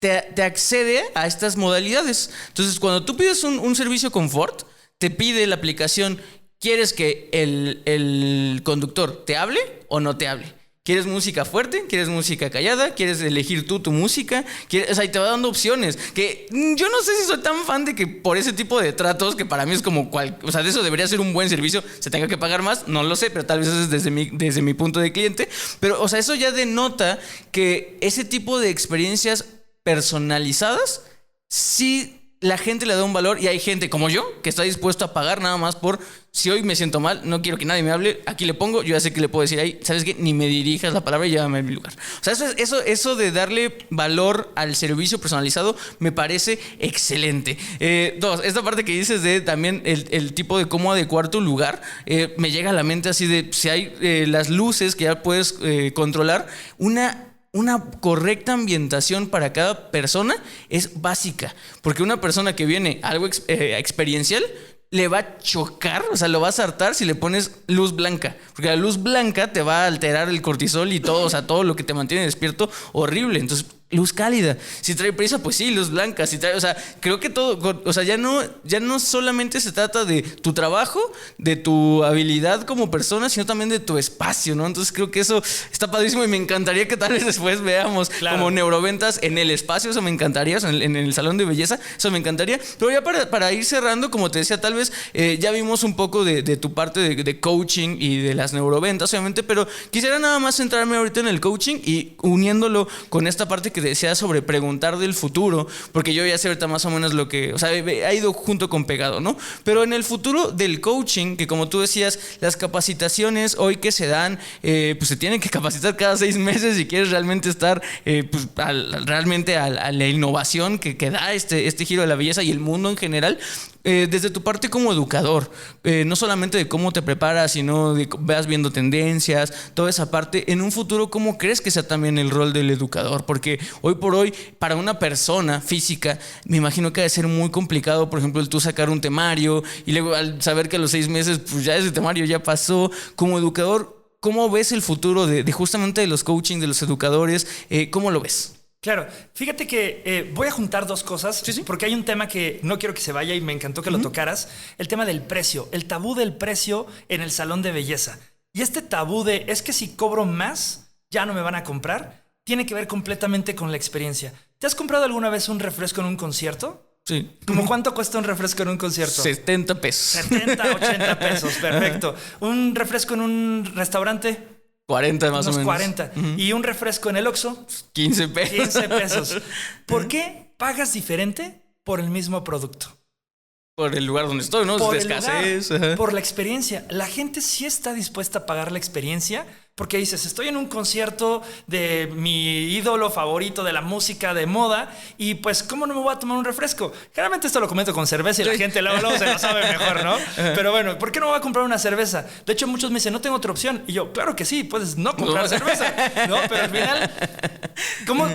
te accede a estas modalidades. Entonces cuando tú pides un servicio confort, te pide la aplicación, ¿quieres que el conductor te hable o no te hable? ¿Quieres música fuerte? ¿Quieres música callada? ¿Quieres elegir tú tu música? O sea, y te va dando opciones. Que yo no sé si soy tan fan de que por ese tipo de tratos, que para mí es como o sea, de eso debería ser un buen servicio, se tenga que pagar más, no lo sé, pero tal vez eso es desde mi punto de cliente. Pero, o sea, eso ya denota que ese tipo de experiencias personalizadas, sí la gente le da un valor y hay gente como yo que está dispuesto a pagar nada más por si hoy me siento mal, no quiero que nadie me hable, aquí le pongo, yo ya sé que le puedo decir ahí, ¿sabes qué? Ni me dirijas la palabra y llévame a mi lugar. O sea, eso de darle valor al servicio personalizado me parece excelente. Esta parte que dices de también el tipo de cómo adecuar tu lugar, me llega a la mente así de si hay las luces que ya puedes controlar, una correcta ambientación para cada persona es básica, porque una persona que viene a algo experiencial le va a chocar, o sea, lo vas a hartar si le pones luz blanca, porque la luz blanca te va a alterar el cortisol y todo, o sea, todo lo que te mantiene despierto, horrible. Entonces, luz cálida. Si trae prisa, pues sí, luz blanca. Si trae, o sea, creo que todo, o sea, ya no solamente se trata de tu trabajo, de tu habilidad como persona, sino también de tu espacio, ¿no? Entonces creo que eso está padrísimo y me encantaría que tal vez después veamos como neuroventas en el espacio, eso me encantaría, o sea, en el salón de belleza, eso me encantaría. Pero ya para ir cerrando, como te decía, tal vez ya vimos un poco de tu parte de coaching y de las neuroventas, obviamente, pero quisiera nada más centrarme ahorita en el coaching y uniéndolo con esta parte que decía sobre preguntar del futuro, porque yo ya sé ahorita más o menos lo que, o sea, ha ido junto con pegado, ¿no? Pero en el futuro del coaching, que como tú decías, las capacitaciones hoy que se dan, pues se tienen que capacitar cada 6 meses si quieres realmente estar pues, realmente a la innovación que da este giro de la belleza y el mundo en general. Desde tu parte como educador, no solamente de cómo te preparas, sino de vas viendo tendencias, toda esa parte, en un futuro, ¿cómo crees que sea también el rol del educador? Porque hoy por hoy, para una persona física, me imagino que debe ser muy complicado, por ejemplo, el tú sacar un temario y luego al saber que a los 6 meses, pues ya ese temario ya pasó. Como educador, ¿cómo ves el futuro de justamente de los coaching, de los educadores? ¿Cómo lo ves? Claro, fíjate que voy a juntar 2 cosas, sí. Porque hay un tema que no quiero que se vaya y me encantó que lo tocaras, el tema del precio, el tabú del precio en el salón de belleza. Y este tabú de es que si cobro más, ya no me van a comprar, tiene que ver completamente con la experiencia. ¿Te has comprado alguna vez un refresco en un concierto? Sí. ¿Cómo cuánto cuesta un refresco en un concierto? 70 pesos. 70, 80 pesos, perfecto. ¿Un refresco en un restaurante? 40 más o menos. 40. ¿Y un refresco en el Oxxo? 15 pesos. 15 pesos. ¿Por qué pagas diferente por el mismo producto? Por el lugar donde estoy, ¿no? Por de escasez. Por la experiencia. La gente sí está dispuesta a pagar la experiencia porque dices, estoy en un concierto de mi ídolo favorito de la música de moda y pues, ¿cómo no me voy a tomar un refresco? Generalmente esto lo comento con cerveza y la gente luego se lo sabe mejor, ¿no? Pero bueno, ¿por qué no voy a comprar una cerveza? De hecho, muchos me dicen, no tengo otra opción. Y yo, claro que sí, puedes no comprar cerveza, ¿no? Pero al final,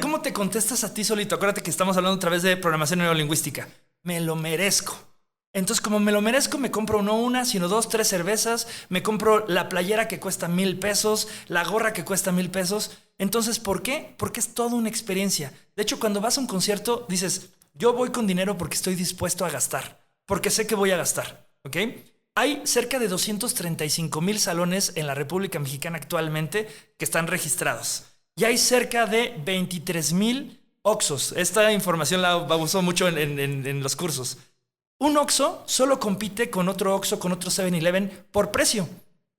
¿cómo te contestas a ti solito? Acuérdate que estamos hablando otra vez de programación neurolingüística. Me lo merezco. Entonces, como me lo merezco, me compro no una, sino 2, 3 cervezas. Me compro la playera que cuesta 1,000 pesos, la gorra que cuesta 1,000 pesos. Entonces, ¿por qué? Porque es toda una experiencia. De hecho, cuando vas a un concierto, dices, yo voy con dinero porque estoy dispuesto a gastar, porque sé que voy a gastar. ¿ok? Hay cerca de 235,000 salones en la República Mexicana actualmente que están registrados. Y hay cerca de 23,000 Oxxos. Esta información la uso mucho en los cursos. Un Oxxo solo compite con otro Oxxo, con otro 7-Eleven por precio.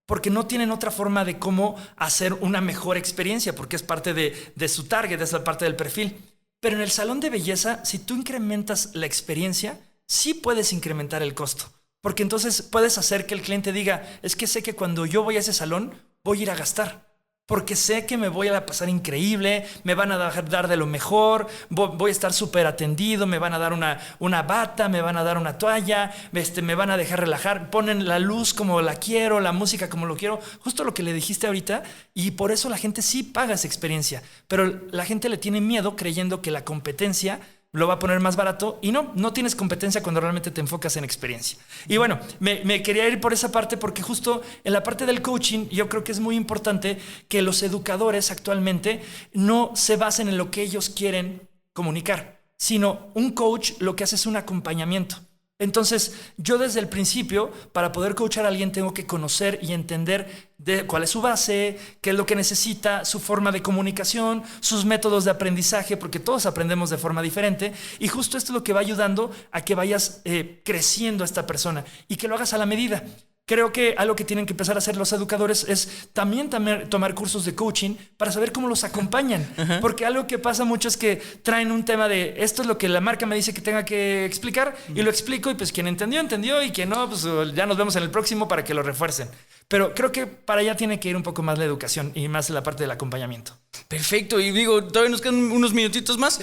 Porque no tienen otra forma de cómo hacer una mejor experiencia, porque es parte de su target, es la parte del perfil. Pero en el salón de belleza, si tú incrementas la experiencia, sí puedes incrementar el costo. Porque entonces puedes hacer que el cliente diga, es que sé que cuando yo voy a ese salón, voy a ir a gastar. Porque sé que me voy a pasar increíble, me van a dar de lo mejor, voy a estar súper atendido, me van a dar una bata, me van a dar una toalla, me van a dejar relajar, ponen la luz como la quiero, la música como lo quiero, justo lo que le dijiste ahorita, y por eso la gente sí paga esa experiencia. Pero la gente le tiene miedo creyendo que la competencia lo va a poner más barato y no tienes competencia cuando realmente te enfocas en experiencia. Y bueno, me quería ir por esa parte porque justo en la parte del coaching yo creo que es muy importante que los educadores actualmente no se basen en lo que ellos quieren comunicar, sino un coach lo que hace es un acompañamiento. Entonces, yo desde el principio, para poder coachar a alguien, tengo que conocer y entender cuál es su base, qué es lo que necesita, su forma de comunicación, sus métodos de aprendizaje, porque todos aprendemos de forma diferente. Y justo esto es lo que va ayudando a que vayas creciendo a esta persona y que lo hagas a la medida. Creo que algo que tienen que empezar a hacer los educadores es también tomar cursos de coaching para saber cómo los acompañan. Ajá. Porque algo que pasa mucho es que traen un tema de esto es lo que la marca me dice que tenga que explicar y lo explico y pues quien entendió y quien no, pues ya nos vemos en el próximo para que lo refuercen. Pero creo que para allá tiene que ir un poco más la educación y más la parte del acompañamiento. Perfecto, y digo, todavía nos quedan unos minutitos más.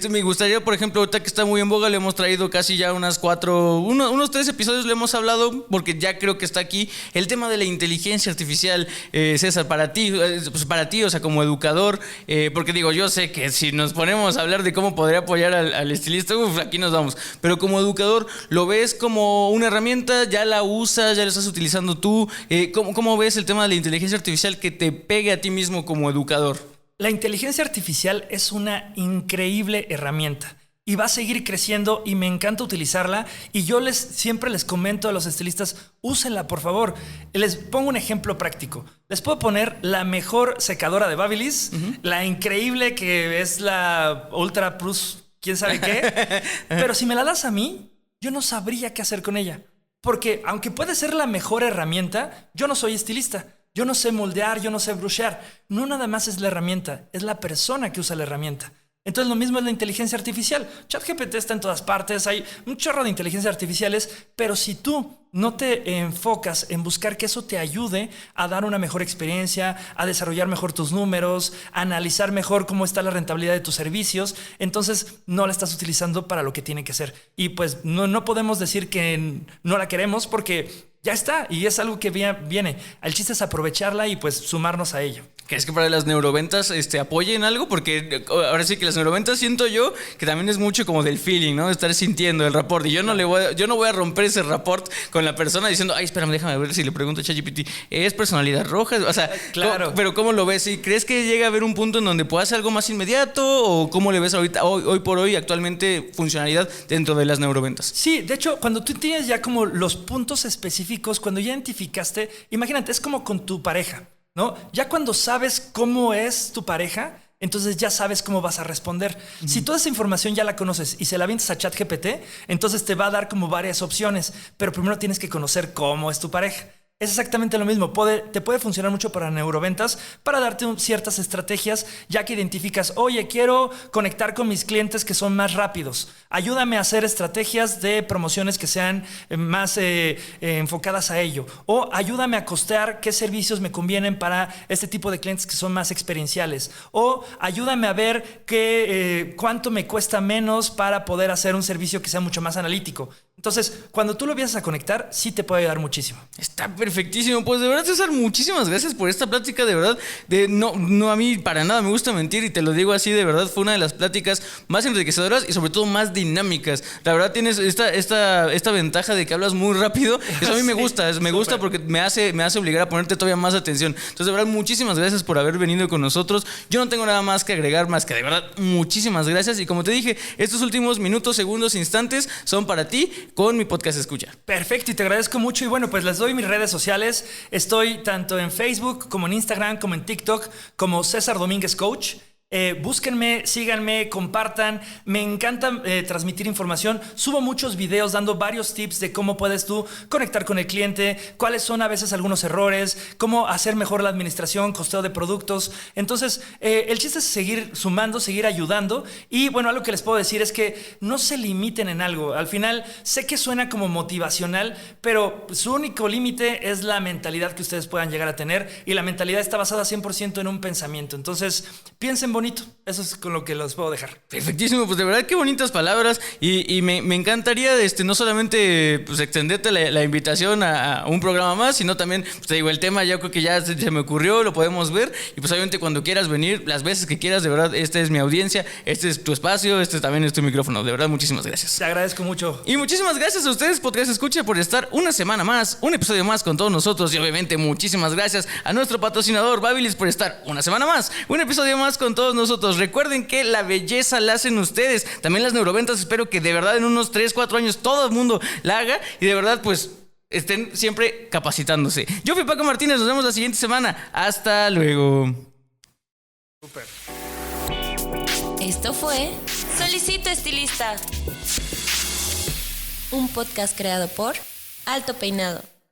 Me gustaría, por ejemplo, ahorita que está muy en boga, le hemos traído casi ya unos 3 episodios le hemos hablado, porque ya creo que está aquí el tema de la inteligencia artificial. César, para ti, o sea, como educador, porque digo, yo sé que si nos ponemos a hablar de cómo podría apoyar al estilista, aquí nos vamos. Pero como educador, ¿lo ves como una herramienta? ¿Ya la usas? ¿Ya la estás utilizando tú? ¿Cómo ves el tema de la inteligencia artificial que te pegue a ti mismo como educador? La inteligencia artificial es una increíble herramienta y va a seguir creciendo y me encanta utilizarla y yo siempre les comento a los estilistas, úsenla por favor. Les pongo un ejemplo práctico. Les puedo poner la mejor secadora de Babyliss, la increíble que es la Ultra Plus, quién sabe qué, pero si me la das a mí, yo no sabría qué hacer con ella. Porque aunque puede ser la mejor herramienta, yo no soy estilista. Yo no sé moldear, yo no sé brushear. No nada más es la herramienta, es la persona que usa la herramienta. Entonces lo mismo es la inteligencia artificial. ChatGPT está en todas partes, hay un chorro de inteligencias artificiales, pero si tú no te enfocas en buscar que eso te ayude a dar una mejor experiencia, a desarrollar mejor tus números, a analizar mejor cómo está la rentabilidad de tus servicios, entonces no la estás utilizando para lo que tiene que ser. Y pues no podemos decir que no la queremos porque ya está y es algo que viene. El chiste es aprovecharla y pues sumarnos a ello. ¿Crees que para las neuroventas apoyen algo? Porque ahora sí que las neuroventas siento yo que también es mucho como del feeling, ¿no? De estar sintiendo el rapport. Y yo no voy a romper ese rapport con la persona diciendo, ay, espérame, déjame ver si le pregunto a ChatGPT, ¿es personalidad roja? O sea, claro. Pero ¿cómo lo ves? ¿Y crees que llega a haber un punto en donde pueda hacer algo más inmediato? ¿O cómo le ves ahorita, hoy por hoy, actualmente, funcionalidad dentro de las neuroventas? Sí, de hecho, cuando tú tienes ya como los puntos específicos, cuando ya identificaste, imagínate, es como con tu pareja, ¿no? Ya cuando sabes cómo es tu pareja, entonces ya sabes cómo vas a responder. Si toda esa información ya la conoces y se la avientas a ChatGPT, entonces te va a dar como varias opciones, pero primero tienes que conocer cómo es tu pareja. Es exactamente lo mismo, te puede funcionar mucho para neuroventas, para darte ciertas estrategias, ya que identificas, oye, quiero conectar con mis clientes que son más rápidos, ayúdame a hacer estrategias de promociones que sean más enfocadas a ello, o ayúdame a costear qué servicios me convienen para este tipo de clientes que son más experienciales, o ayúdame a ver cuánto me cuesta menos para poder hacer un servicio que sea mucho más analítico. Entonces, cuando tú lo empiezas a conectar, sí te puede ayudar muchísimo. Está perfectísimo. Pues de verdad, César, muchísimas gracias por esta plática. De verdad, no a mí para nada me gusta mentir y te lo digo así. De verdad, fue una de las pláticas más enriquecedoras y sobre todo más dinámicas. La verdad, tienes esta ventaja de que hablas muy rápido. Eso a mí me gusta. Me gusta porque me hace obligar a ponerte todavía más atención. Entonces, de verdad, muchísimas gracias por haber venido con nosotros. Yo no tengo nada más que agregar, más que de verdad, muchísimas gracias. Y como te dije, estos últimos minutos, segundos, instantes son para ti. con mi podcast escucha. Perfecto, y te agradezco mucho. Y bueno, pues les doy mis redes sociales. Estoy tanto en Facebook como en Instagram, como en TikTok, como César Domínguez Coach. Búsquenme, síganme, compartan. Me encanta transmitir información. Subo muchos videos dando varios tips de cómo puedes tú conectar con el cliente, cuáles son a veces algunos errores, cómo hacer mejor la administración, costeo de productos. Entonces, el chiste es seguir sumando, seguir ayudando. Y bueno, algo que les puedo decir es que no se limiten en algo. Al final, sé que suena como motivacional, pero su único límite es la mentalidad que ustedes puedan llegar a tener. Y la mentalidad está basada 100% en un pensamiento. Entonces, piensen bonito. Eso es con lo que los puedo dejar. Perfectísimo, pues de verdad qué bonitas palabras y me encantaría no solamente pues, extenderte la invitación a un programa más, sino también, pues, te digo, el tema ya creo que ya se me ocurrió, lo podemos ver y pues obviamente cuando quieras venir, las veces que quieras, de verdad, esta es mi audiencia, este es tu espacio, este también es tu micrófono, de verdad, muchísimas gracias. Te agradezco mucho. Y muchísimas gracias a ustedes, Podcast Escucha, por estar una semana más, un episodio más con todos nosotros y obviamente muchísimas gracias a nuestro patrocinador Babyliss por estar una semana más, un episodio más con todos nosotros. Recuerden que la belleza la hacen ustedes. También las neuroventas, espero que de verdad en unos 3, 4 años todo el mundo la haga y de verdad pues estén siempre capacitándose. Yo fui Paco Martínez, nos vemos la siguiente semana. Hasta luego. Súper. Esto fue Solicito Estilista, un podcast creado por Alto Peinado.